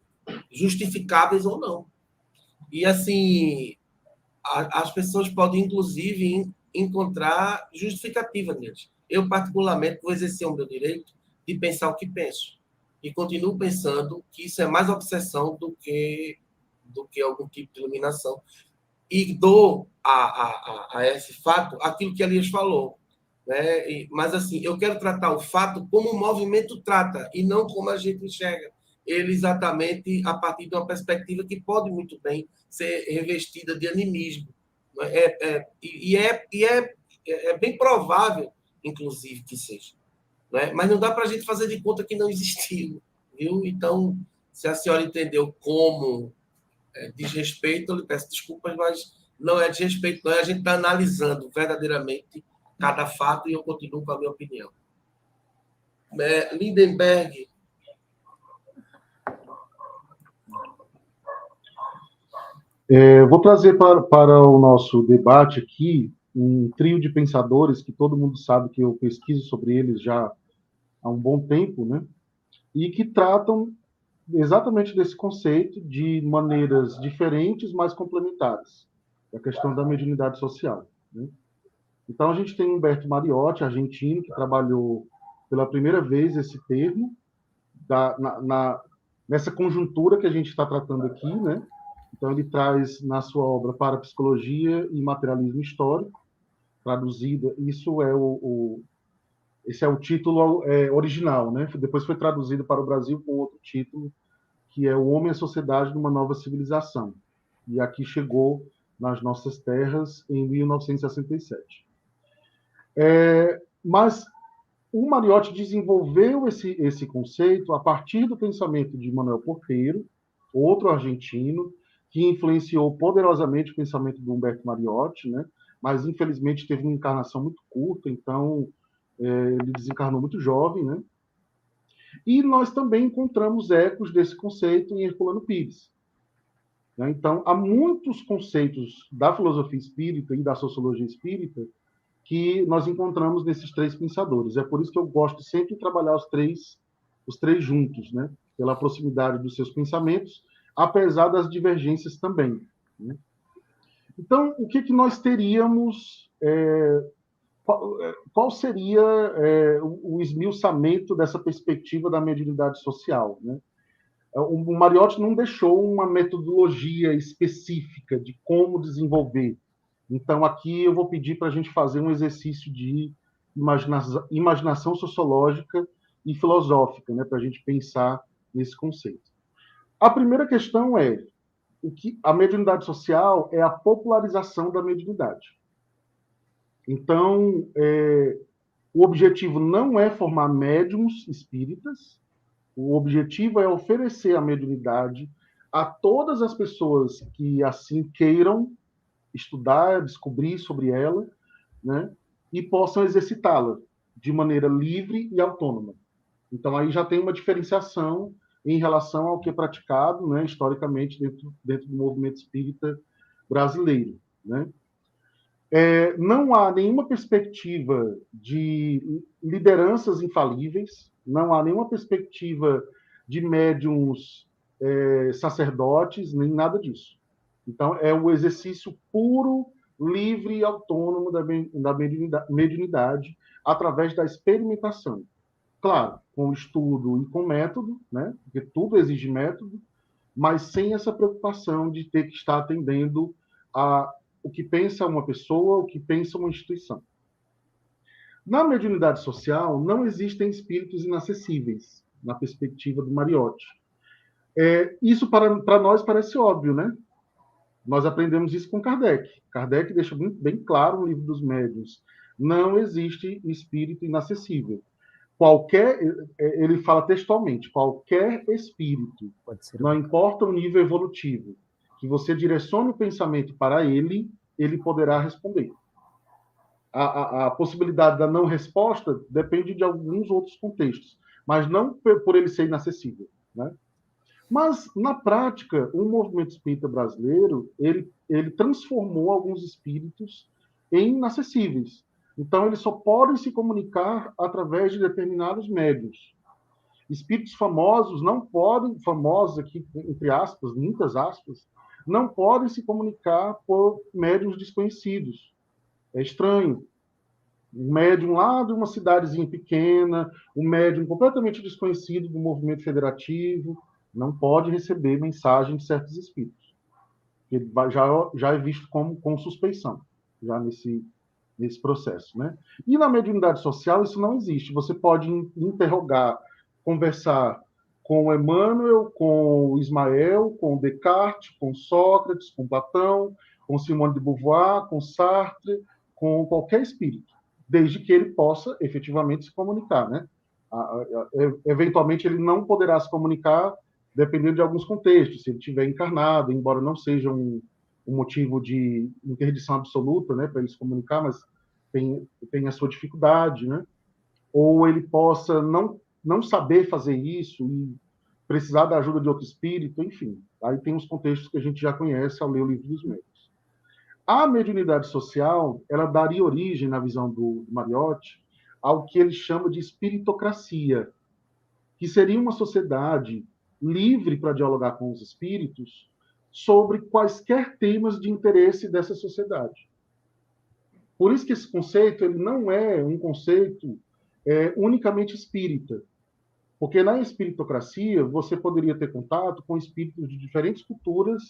justificáveis ou não. E, assim, as pessoas podem, inclusive, encontrar justificativa neles. Eu, particularmente, vou exercer o meu direito de pensar o que penso. E continuo pensando que isso é mais obsessão do que algum tipo de iluminação. E dou a esse fato aquilo que Elias falou. Né? Mas, assim, eu quero tratar o fato como o movimento trata, e não como a gente enxerga ele exatamente a partir de uma perspectiva que pode muito bem ser revestida de animismo. É bem provável, inclusive, que seja. Né? Mas não dá para a gente fazer de conta que não existiu. Viu? Então, se a senhora entendeu como desrespeito, eu lhe peço desculpas, mas não é desrespeito, não é. A gente está analisando verdadeiramente cada fato e eu continuo com a minha opinião. Lindenberg. Vou trazer para o nosso debate aqui um trio de pensadores que todo mundo sabe que eu pesquiso sobre eles já há um bom tempo, né? E que tratam exatamente desse conceito de maneiras diferentes, mas complementares, a questão da mediunidade social. Né? Então, a gente tem Humberto Mariotti, argentino, que trabalhou pela primeira vez esse termo, nessa conjuntura que a gente está tratando aqui, né? Então, ele traz na sua obra Parapsicologia e Materialismo Histórico, traduzida, isso é Esse é o título original, né? Depois foi traduzido para o Brasil com outro título, que é O Homem e a Sociedade numa Nova Civilização. E aqui chegou nas nossas terras em 1967. Mas o Mariotti desenvolveu esse conceito a partir do pensamento de Manuel Porteiro, outro argentino, que influenciou poderosamente o pensamento do Humberto Mariotti, né? Mas infelizmente teve uma encarnação muito curta, então ele desencarnou muito jovem, né? E nós também encontramos ecos desse conceito em Herculano Pires. Né? Então, há muitos conceitos da filosofia espírita e da sociologia espírita que nós encontramos nesses três pensadores. É por isso que eu gosto sempre de trabalhar os três juntos, né? Pela proximidade dos seus pensamentos, apesar das divergências também. Né? Então, o que nós teríamos... qual seria o esmiuçamento dessa perspectiva da mediunidade social? Né? O Mariotti não deixou uma metodologia específica de como desenvolver. Então, aqui eu vou pedir para a gente fazer um exercício de imaginação sociológica e filosófica, né, para a gente pensar nesse conceito. A primeira questão é que a mediunidade social é a popularização da mediunidade. Então, o objetivo não é formar médiums espíritas, o objetivo é oferecer a mediunidade a todas as pessoas que assim queiram estudar, descobrir sobre ela, né, e possam exercitá-la de maneira livre e autônoma. Então, aí já tem uma diferenciação em relação ao que é praticado, né, historicamente dentro do movimento espírita brasileiro. Né? Não há nenhuma perspectiva de lideranças infalíveis, não há nenhuma perspectiva de médiums sacerdotes, nem nada disso. Então, é o exercício puro, livre e autônomo da mediunidade através da experimentação. Claro, com estudo e com método, né? Porque tudo exige método, mas sem essa preocupação de ter que estar atendendo o que pensa uma pessoa, o que pensa uma instituição. Na mediunidade social, não existem espíritos inacessíveis, na perspectiva do Mariotti. Isso, para nós, parece óbvio, né? Nós aprendemos isso com Kardec. Kardec deixa bem claro no Livro dos Médiuns. Não existe espírito inacessível. Ele fala textualmente, qualquer espírito, não importa o nível evolutivo, que você direcione o pensamento para ele poderá responder. A possibilidade da não resposta depende de alguns outros contextos, mas não por ele ser inacessível, né? Mas, na prática, o movimento espírita brasileiro, ele transformou alguns espíritos em inacessíveis. Então, eles só podem se comunicar através de determinados médios. Espíritos famosos não podem, famosos aqui, entre aspas, muitas aspas, não podem se comunicar por médiuns desconhecidos. É estranho. Um médium lá de uma cidadezinha pequena, um médium completamente desconhecido do movimento federativo, não pode receber mensagem de certos espíritos. Ele já é visto com suspeição, já nesse processo. Né? E na mediunidade social isso não existe. Você pode interrogar, conversar com o Emmanuel, com o Ismael, com o Descartes, com Sócrates, com Platão, com Simone de Beauvoir, com Sartre, com qualquer espírito, desde que ele possa efetivamente se comunicar. Né? Eventualmente ele não poderá se comunicar dependendo de alguns contextos, se ele estiver encarnado, embora não seja um motivo de interdição absoluta, né, para ele se comunicar, mas tem a sua dificuldade, né? Ou ele possa não saber fazer isso e precisar da ajuda de outro espírito, enfim. Aí tem os contextos que a gente já conhece ao ler o Livro dos Médiuns. A mediunidade social, ela daria origem, na visão do Mariotti, ao que ele chama de espiritocracia, que seria uma sociedade livre para dialogar com os espíritos sobre quaisquer temas de interesse dessa sociedade. Por isso que esse conceito ele não é um conceito unicamente espírita, porque na espiritocracia você poderia ter contato com espíritos de diferentes culturas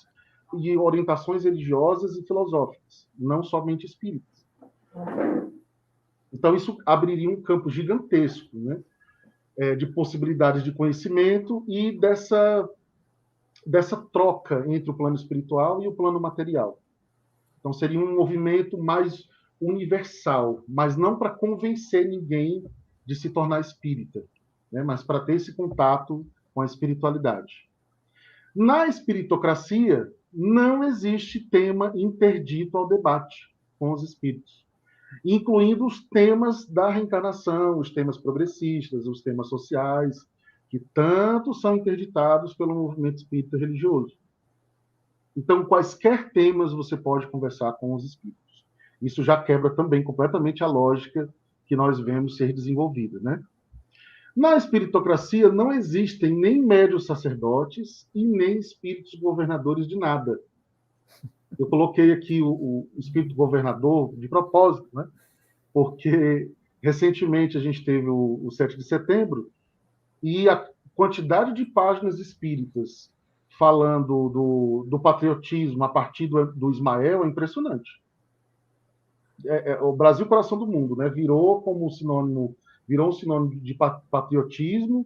e orientações religiosas e filosóficas, não somente espíritas. Então, isso abriria um campo gigantesco, né, de possibilidades de conhecimento e dessa troca entre o plano espiritual e o plano material. Então, seria um movimento mais universal, mas não para convencer ninguém de se tornar espírita, né, mas para ter esse contato com a espiritualidade. Na espiritocracia, não existe tema interdito ao debate com os espíritos, incluindo os temas da reencarnação, os temas progressistas, os temas sociais, que tanto são interditados pelo movimento espírita religioso. Então, quaisquer temas você pode conversar com os espíritos. Isso já quebra também completamente a lógica que nós vemos ser desenvolvida, né? Na espiritocracia não existem nem médios sacerdotes e nem espíritos governadores de nada. Eu coloquei aqui o espírito governador de propósito, né? Porque recentemente a gente teve o 7 de setembro e a quantidade de páginas espíritas falando do patriotismo a partir do Ismael é impressionante. O Brasil, coração do mundo, né? Virou um sinônimo de patriotismo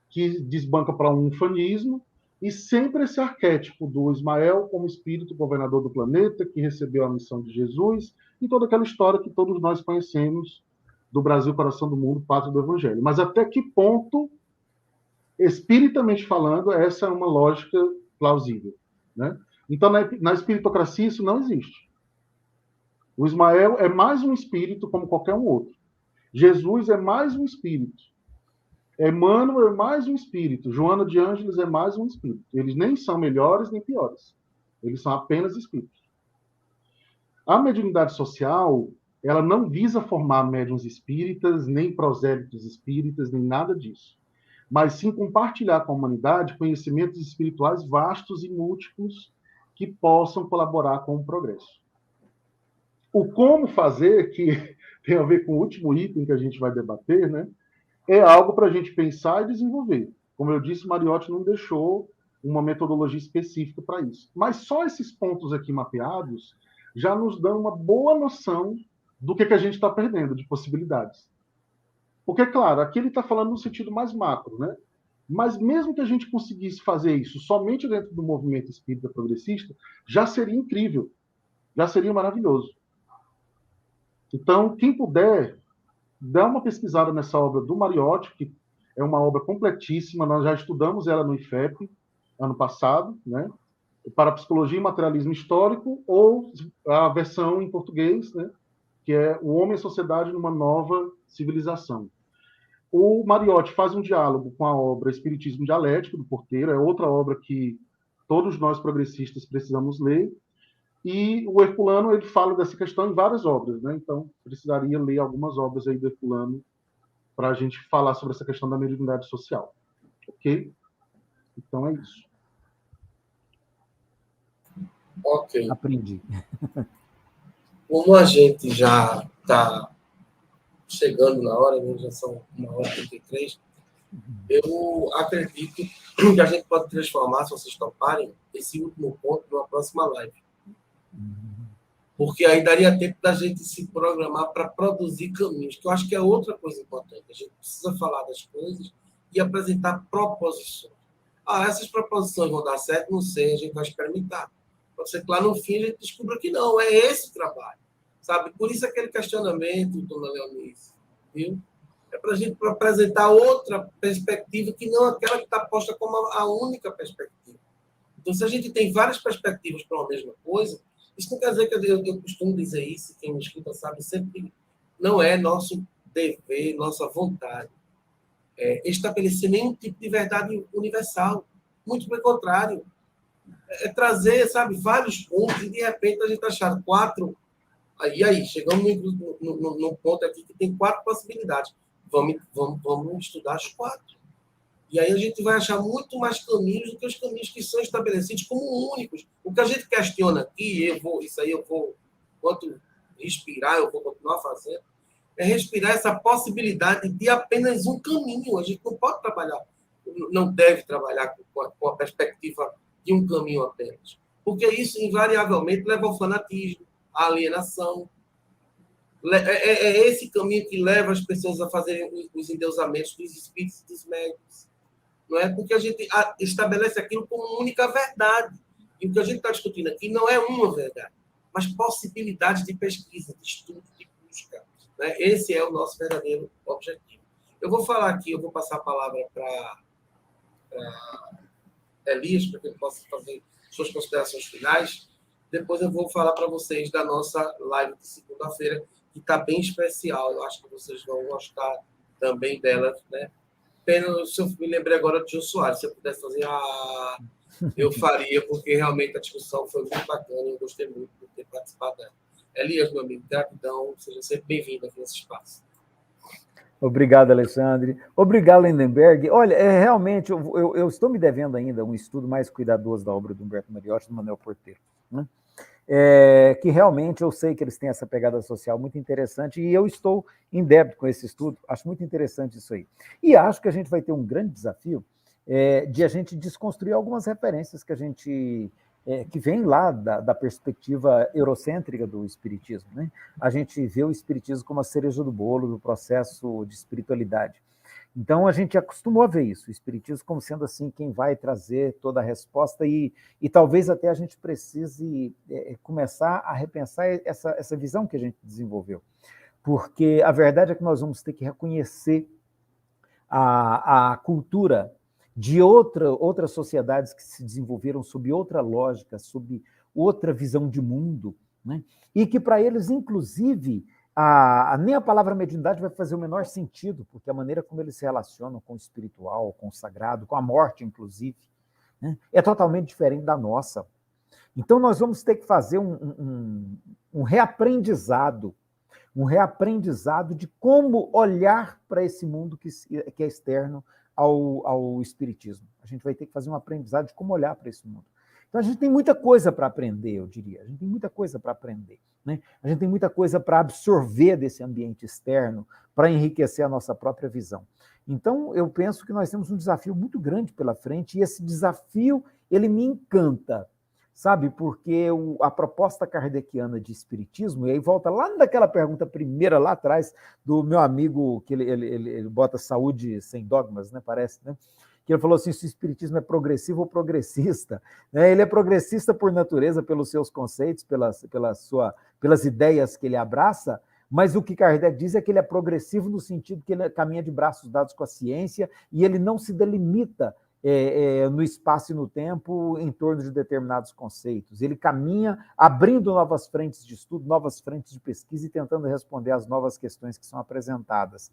que desbanca para um ufanismo, e sempre esse arquétipo do Ismael como espírito governador do planeta, que recebeu a missão de Jesus, e toda aquela história que todos nós conhecemos do Brasil, coração do mundo, pátria do Evangelho. Mas até que ponto, espiritamente falando, essa é uma lógica plausível, né? Então, na espiritocracia, isso não existe. O Ismael é mais um espírito como qualquer um outro. Jesus é mais um espírito. Emmanuel é mais um espírito. Joana de Ângeles é mais um espírito. Eles nem são melhores nem piores. Eles são apenas espíritos. A mediunidade social, ela não visa formar médiuns espíritas, nem prosélitos espíritas, nem nada disso. Mas sim compartilhar com a humanidade conhecimentos espirituais vastos e múltiplos que possam colaborar com o progresso. O como fazer, que tem a ver com o último item que a gente vai debater, né, é algo para a gente pensar e desenvolver. Como eu disse, Mariotti não deixou uma metodologia específica para isso. Mas só esses pontos aqui mapeados já nos dão uma boa noção do que a gente está perdendo de possibilidades. Porque, claro, aqui ele está falando no sentido mais macro, né? Mas mesmo que a gente conseguisse fazer isso somente dentro do movimento espírita progressista, já seria incrível, já seria maravilhoso. Então, quem puder, dá uma pesquisada nessa obra do Mariotti, que é uma obra completíssima, nós já estudamos ela no IFEP, ano passado, né? Para Psicologia e Materialismo Histórico, ou a versão em português, né? Que é O Homem e a Sociedade numa Nova Civilização. O Mariotti faz um diálogo com a obra Espiritismo Dialético, do Porteiro, é outra obra que todos nós progressistas precisamos ler, e o Herculano, ele fala dessa questão em várias obras, né? Então, precisaria ler algumas obras aí do Herculano para a gente falar sobre essa questão da mediunidade social. Ok? Então, é isso. Ok. Aprendi. Como a gente já está chegando na hora, né? Já são 1h33, eu acredito que a gente pode transformar, se vocês toparem, esse último ponto numa próxima live. Porque aí daria tempo da gente se programar para produzir caminhos, que eu acho que é outra coisa importante. A gente precisa falar das coisas e apresentar proposições. Essas proposições vão dar certo? Não sei, a gente vai experimentar. Pode ser que lá no fim a gente descubra que não, é esse o trabalho. Sabe? Por isso aquele questionamento, dona Leonice, viu? É para a gente apresentar outra perspectiva que não aquela que está posta como a única perspectiva. Então, se a gente tem várias perspectivas para uma mesma coisa, isso não quer dizer que eu costumo dizer isso, quem me escuta sabe, sempre não é nosso dever, nossa vontade estabelecer nenhum tipo de verdade universal. Muito pelo contrário. É trazer, sabe, vários pontos e, de repente, a gente achar 4. E aí, chegamos num ponto aqui que tem 4 possibilidades. Vamos estudar as 4. E aí a gente vai achar muito mais caminhos do que os caminhos que são estabelecidos como únicos. O que a gente questiona aqui, enquanto respirar, eu vou continuar fazendo, é respirar essa possibilidade de apenas um caminho. A gente não pode trabalhar, não deve trabalhar com a perspectiva de um caminho apenas. Porque isso, invariavelmente, leva ao fanatismo, à alienação. É esse caminho que leva as pessoas a fazerem os endeusamentos dos espíritos e dos médicos. Não é porque a gente estabelece aquilo como única verdade. E o que a gente está discutindo aqui não é uma verdade, mas possibilidades de pesquisa, de estudo, de busca. Né? Esse é o nosso verdadeiro objetivo. Eu vou falar aqui, eu vou passar a palavra para Elias, para que ele possa fazer suas considerações finais. Depois eu vou falar para vocês da nossa live de segunda-feira, que está bem especial. Eu acho que vocês vão gostar também dela, né? Se eu me lembrei agora de Jô Soares, se eu pudesse fazer, eu faria, porque realmente a discussão foi muito bacana e eu gostei muito de ter participado dela. Elias, meu amigo, gratidão, seja sempre bem-vindo aqui nesse espaço. Obrigado, Alexandre. Obrigado, Lindenberg. Olha, realmente, eu estou me devendo ainda um estudo mais cuidadoso da obra do Humberto Mariotti e do Manuel Porteiro, né? Que realmente eu sei que eles têm essa pegada social muito interessante e eu estou em débito com esse estudo, acho muito interessante isso aí. E acho que a gente vai ter um grande desafio de a gente desconstruir algumas referências que a gente que vem lá da perspectiva eurocêntrica do espiritismo, né? A gente vê o espiritismo como a cereja do bolo do processo de espiritualidade. Então, a gente acostumou a ver isso, o espiritismo como sendo assim quem vai trazer toda a resposta e talvez até a gente precise começar a repensar essa visão que a gente desenvolveu. Porque a verdade é que nós vamos ter que reconhecer a cultura de outras sociedades que se desenvolveram sob outra lógica, sob outra visão de mundo, né? E que para eles, inclusive, nem a palavra mediunidade vai fazer o menor sentido, porque a maneira como eles se relacionam com o espiritual, com o sagrado, com a morte, inclusive, né, é totalmente diferente da nossa. Então, nós vamos ter que fazer um reaprendizado de como olhar para esse mundo que é externo ao espiritismo. A gente vai ter que fazer um aprendizado de como olhar para esse mundo. Então, a gente tem muita coisa para aprender, eu diria. A gente tem muita coisa para aprender, né? A gente tem muita coisa para absorver desse ambiente externo, para enriquecer a nossa própria visão. Então, eu penso que nós temos um desafio muito grande pela frente, e esse desafio, ele me encanta, sabe? Porque a proposta kardeciana de espiritismo, e aí volta lá naquela pergunta primeira, lá atrás, do meu amigo, que ele bota saúde sem dogmas, né? Parece, né? Que ele falou assim, se o espiritismo é progressivo ou progressista, né? Ele é progressista por natureza, pelos seus conceitos, pelas ideias que ele abraça, mas o que Kardec diz é que ele é progressivo no sentido que ele caminha de braços dados com a ciência e ele não se delimita no espaço e no tempo em torno de determinados conceitos. Ele caminha abrindo novas frentes de estudo, novas frentes de pesquisa e tentando responder às novas questões que são apresentadas.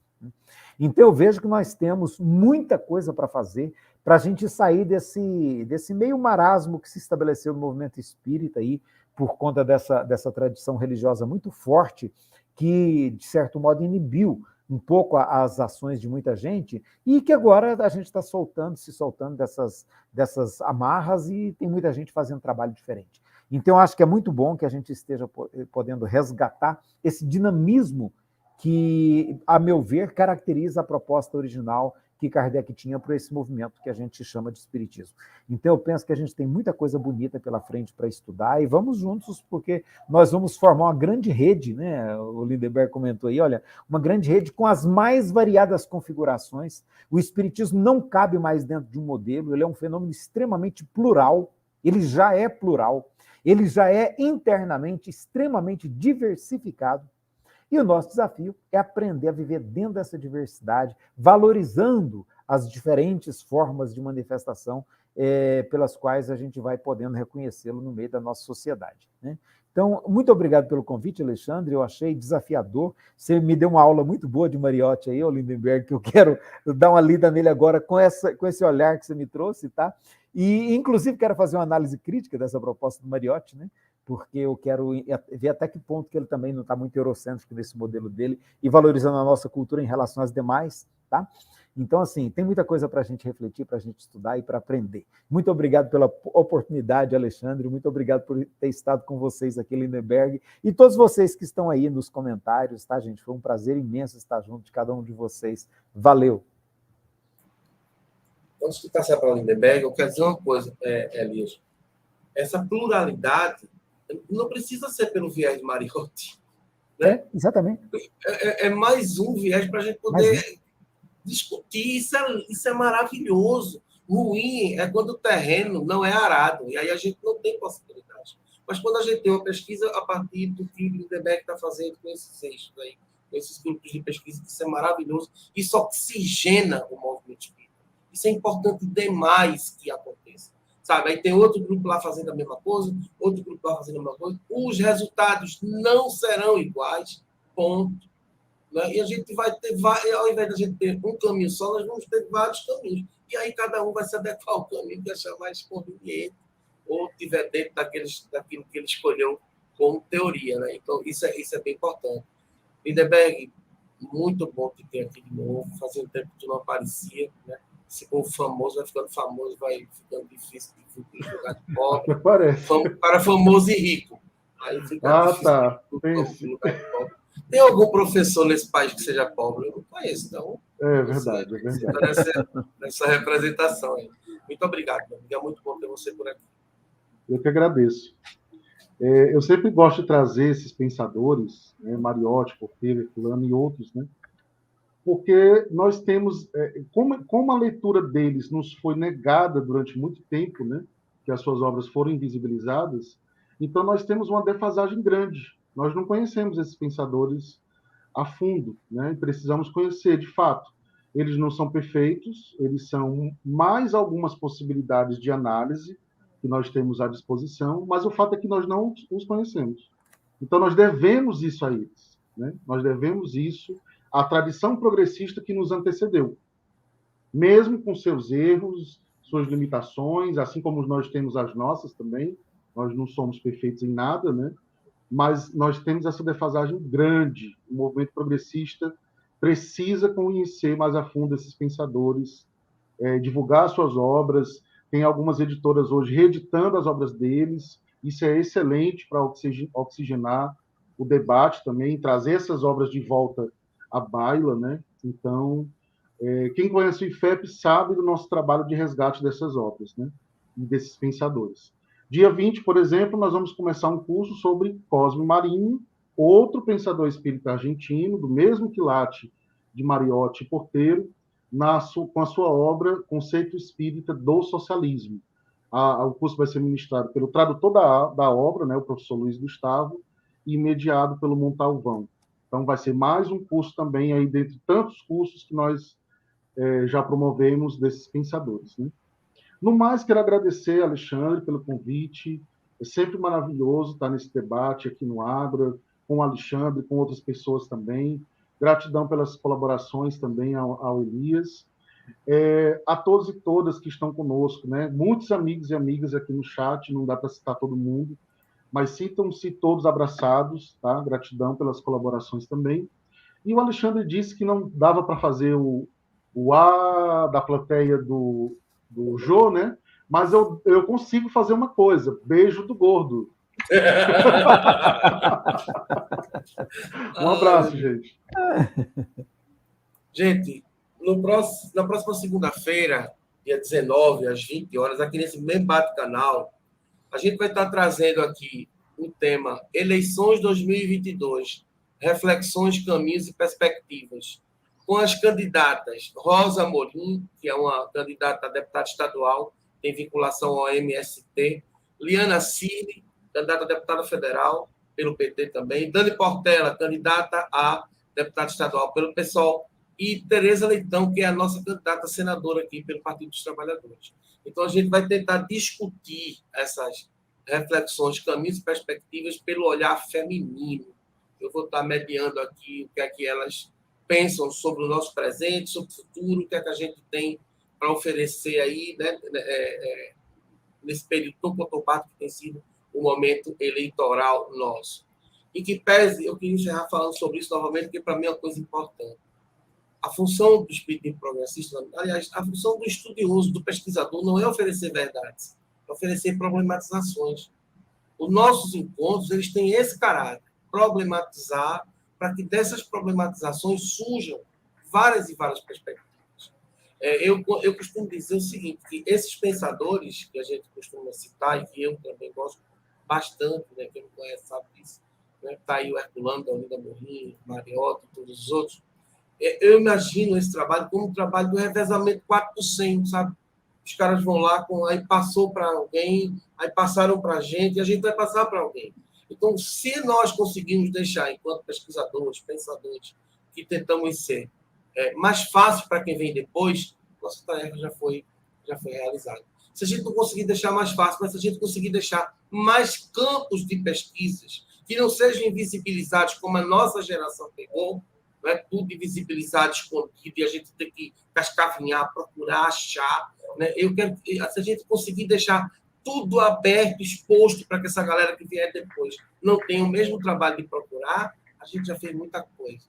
Então, eu vejo que nós temos muita coisa para fazer para a gente sair desse meio marasmo que se estabeleceu no movimento espírita aí, por conta dessa tradição religiosa muito forte que, de certo modo, inibiu um pouco as ações de muita gente, e que agora a gente está se soltando dessas amarras e tem muita gente fazendo trabalho diferente. Então, acho que é muito bom que a gente esteja podendo resgatar esse dinamismo que, a meu ver, caracteriza a proposta original que Kardec tinha para esse movimento que a gente chama de espiritismo. Então, eu penso que a gente tem muita coisa bonita pela frente para estudar, e vamos juntos, porque nós vamos formar uma grande rede, né? O Lindenberg comentou aí, olha, uma grande rede com as mais variadas configurações. O espiritismo não cabe mais dentro de um modelo, ele é um fenômeno extremamente plural, ele já é plural, ele já é internamente extremamente diversificado. E o nosso desafio é aprender a viver dentro dessa diversidade, valorizando as diferentes formas de manifestação pelas quais a gente vai podendo reconhecê-lo no meio da nossa sociedade, né? Então, muito obrigado pelo convite, Alexandre, eu achei desafiador. Você me deu uma aula muito boa de Mariotti aí, o Lindenberg, que eu quero dar uma lida nele agora com esse olhar que você me trouxe, tá? E, inclusive, quero fazer uma análise crítica dessa proposta do Mariotti, né? Porque eu quero ver até que ponto que ele também não está muito eurocêntrico nesse modelo dele e valorizando a nossa cultura em relação às demais, tá? Então, assim, tem muita coisa para a gente refletir, para a gente estudar e para aprender. Muito obrigado pela oportunidade, Alexandre, muito obrigado por ter estado com vocês aqui, Lindenberg, e todos vocês que estão aí nos comentários, tá, gente? Foi um prazer imenso estar junto de cada um de vocês. Valeu! Antes de passar para o Lindenberg, eu quero dizer uma coisa, Elias. Essa pluralidade não precisa ser pelo viés de Mariotti. Né? Exatamente. É mais um viés para a gente poder discutir. Isso é maravilhoso. Ruim é quando o terreno não é arado, e aí a gente não tem possibilidade. Mas quando a gente tem uma pesquisa a partir do que o Lindenberg está fazendo com esses eixos aí, com esses grupos de pesquisa, isso é maravilhoso. Isso oxigena o movimento espírita. Isso é importante demais que aconteça. Sabe? Aí tem outro grupo lá fazendo a mesma coisa, outro grupo lá fazendo a mesma coisa. Os resultados não serão iguais, ponto. Né? E a gente vai ter, ao invés de a gente ter um caminho só, nós vamos ter vários caminhos. E aí cada um vai se adequar ao caminho que achar mais conveniente, ou tiver dentro daquilo que ele escolheu como teoria. Né? Então, isso é bem importante. Lindenberg, muito bom te ter aqui de novo. Fazia um tempo que tu não aparecia. Né? Se for famoso, vai ficando famoso, vai ficando difícil de jogar de pobre. Para famoso e rico. Aí fica difícil tá. de jogar de pobre. Tem algum professor nesse país que seja pobre? Eu não conheço, então. É verdade, é verdade. Nessa representação aí. Muito obrigado, meu amigo. É muito bom ter você por aqui. Eu que agradeço. Eu sempre gosto de trazer esses pensadores, né, Mariotti, Porteira, Fulano e outros, né, porque nós temos, como a leitura deles nos foi negada durante muito tempo, né, que as suas obras foram invisibilizadas, então nós temos uma defasagem grande. Nós não conhecemos esses pensadores a fundo, né, e precisamos conhecer de fato. Eles não são perfeitos, eles são mais algumas possibilidades de análise que nós temos à disposição, mas o fato é que nós não os conhecemos. Então, nós devemos isso a eles. Né? Nós devemos isso à tradição progressista que nos antecedeu. Mesmo com seus erros, suas limitações, assim como nós temos as nossas também, nós não somos perfeitos em nada, né? Mas nós temos essa defasagem grande. O movimento progressista precisa conhecer mais a fundo esses pensadores, divulgar suas obras. Tem algumas editoras hoje reeditando as obras deles. Isso é excelente para oxigenar o debate também, trazer essas obras de volta à baila, né? Então, quem conhece o IFEP sabe do nosso trabalho de resgate dessas obras, né? E desses pensadores. Dia 20, por exemplo, nós vamos começar um curso sobre Cosme Marinho, outro pensador espírita argentino, do mesmo quilate de Mariotti e Porteiro, com a sua obra Conceito Espírita do Socialismo. O curso vai ser ministrado pelo tradutor da obra, né, o professor Luiz Gustavo, e mediado pelo Montalvão. Então, vai ser mais um curso também, aí, dentre tantos cursos que nós já promovemos desses pensadores. Né? No mais, quero agradecer, Alexandre, pelo convite. É sempre maravilhoso estar nesse debate aqui no Abra, com o Alexandre, com outras pessoas também. Gratidão pelas colaborações também ao Elias. A todos e todas que estão conosco, né? Muitos amigos e amigas aqui no chat, não dá para citar todo mundo, mas sintam-se todos abraçados, tá? Gratidão pelas colaborações também. E o Alexandre disse que não dava para fazer o A da plateia do Jô, né? Mas eu consigo fazer uma coisa: beijo do gordo. Um abraço, gente. Gente, na próxima segunda-feira, dia 19, às 20 horas, aqui nesse mesmo bate-canal, a gente vai estar trazendo aqui o tema Eleições 2022, Reflexões, Caminhos e Perspectivas, com as candidatas Rosa Amorim, que é uma candidata a deputada estadual, tem vinculação ao MST, Liana Cirne, candidata a deputada federal, pelo PT também, Dani Portela, candidata a deputada estadual pelo PSOL, e Tereza Leitão, que é a nossa candidata a senadora aqui pelo Partido dos Trabalhadores. Então, a gente vai tentar discutir essas reflexões, caminhos e perspectivas pelo olhar feminino. Eu vou estar mediando aqui o que é que elas pensam sobre o nosso presente, sobre o futuro, o que é que a gente tem para oferecer aí, né, nesse período tão conturbado que tem sido o momento eleitoral nosso. E que pese, eu queria encerrar falando sobre isso novamente, porque para mim é uma coisa importante. A função do espírito progressista, aliás, a função do estudioso, do pesquisador, não é oferecer verdades, é oferecer problematizações. Os nossos encontros, eles têm esse caráter, problematizar, para que dessas problematizações surjam várias e várias perspectivas. Eu costumo dizer o seguinte, que esses pensadores que a gente costuma citar, e que eu também gosto bastante, né, quem me conhece sabe disso, né? Está aí o Herculano, da Olinda Morrinho, Mariota e todos os outros. Eu imagino esse trabalho como um trabalho do revezamento 4%, sabe? Os caras vão lá, aí passou para alguém, aí passaram para a gente, e a gente vai passar para alguém. Então, se nós conseguirmos deixar, enquanto pesquisadores, pensadores, que tentamos ser mais fácil para quem vem depois, nossa tarefa já foi realizada. Se a gente não conseguir deixar mais fácil, mas se a gente conseguir deixar mais campos de pesquisas que não sejam invisibilizados como a nossa geração pegou, não é tudo invisibilizado, escondido, e a gente tem que cascavinhar, procurar, achar. Né? Eu quero, se a gente conseguir deixar tudo aberto, exposto, para que essa galera que vier depois não tenha o mesmo trabalho de procurar, a gente já fez muita coisa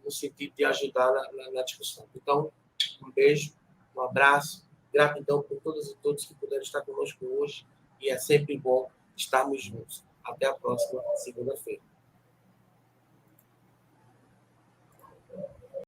no sentido de ajudar na discussão. Então, um beijo, um abraço, gratidão por todas e todos que puderam estar conosco hoje, e é sempre bom estarmos juntos. Até a próxima segunda-feira.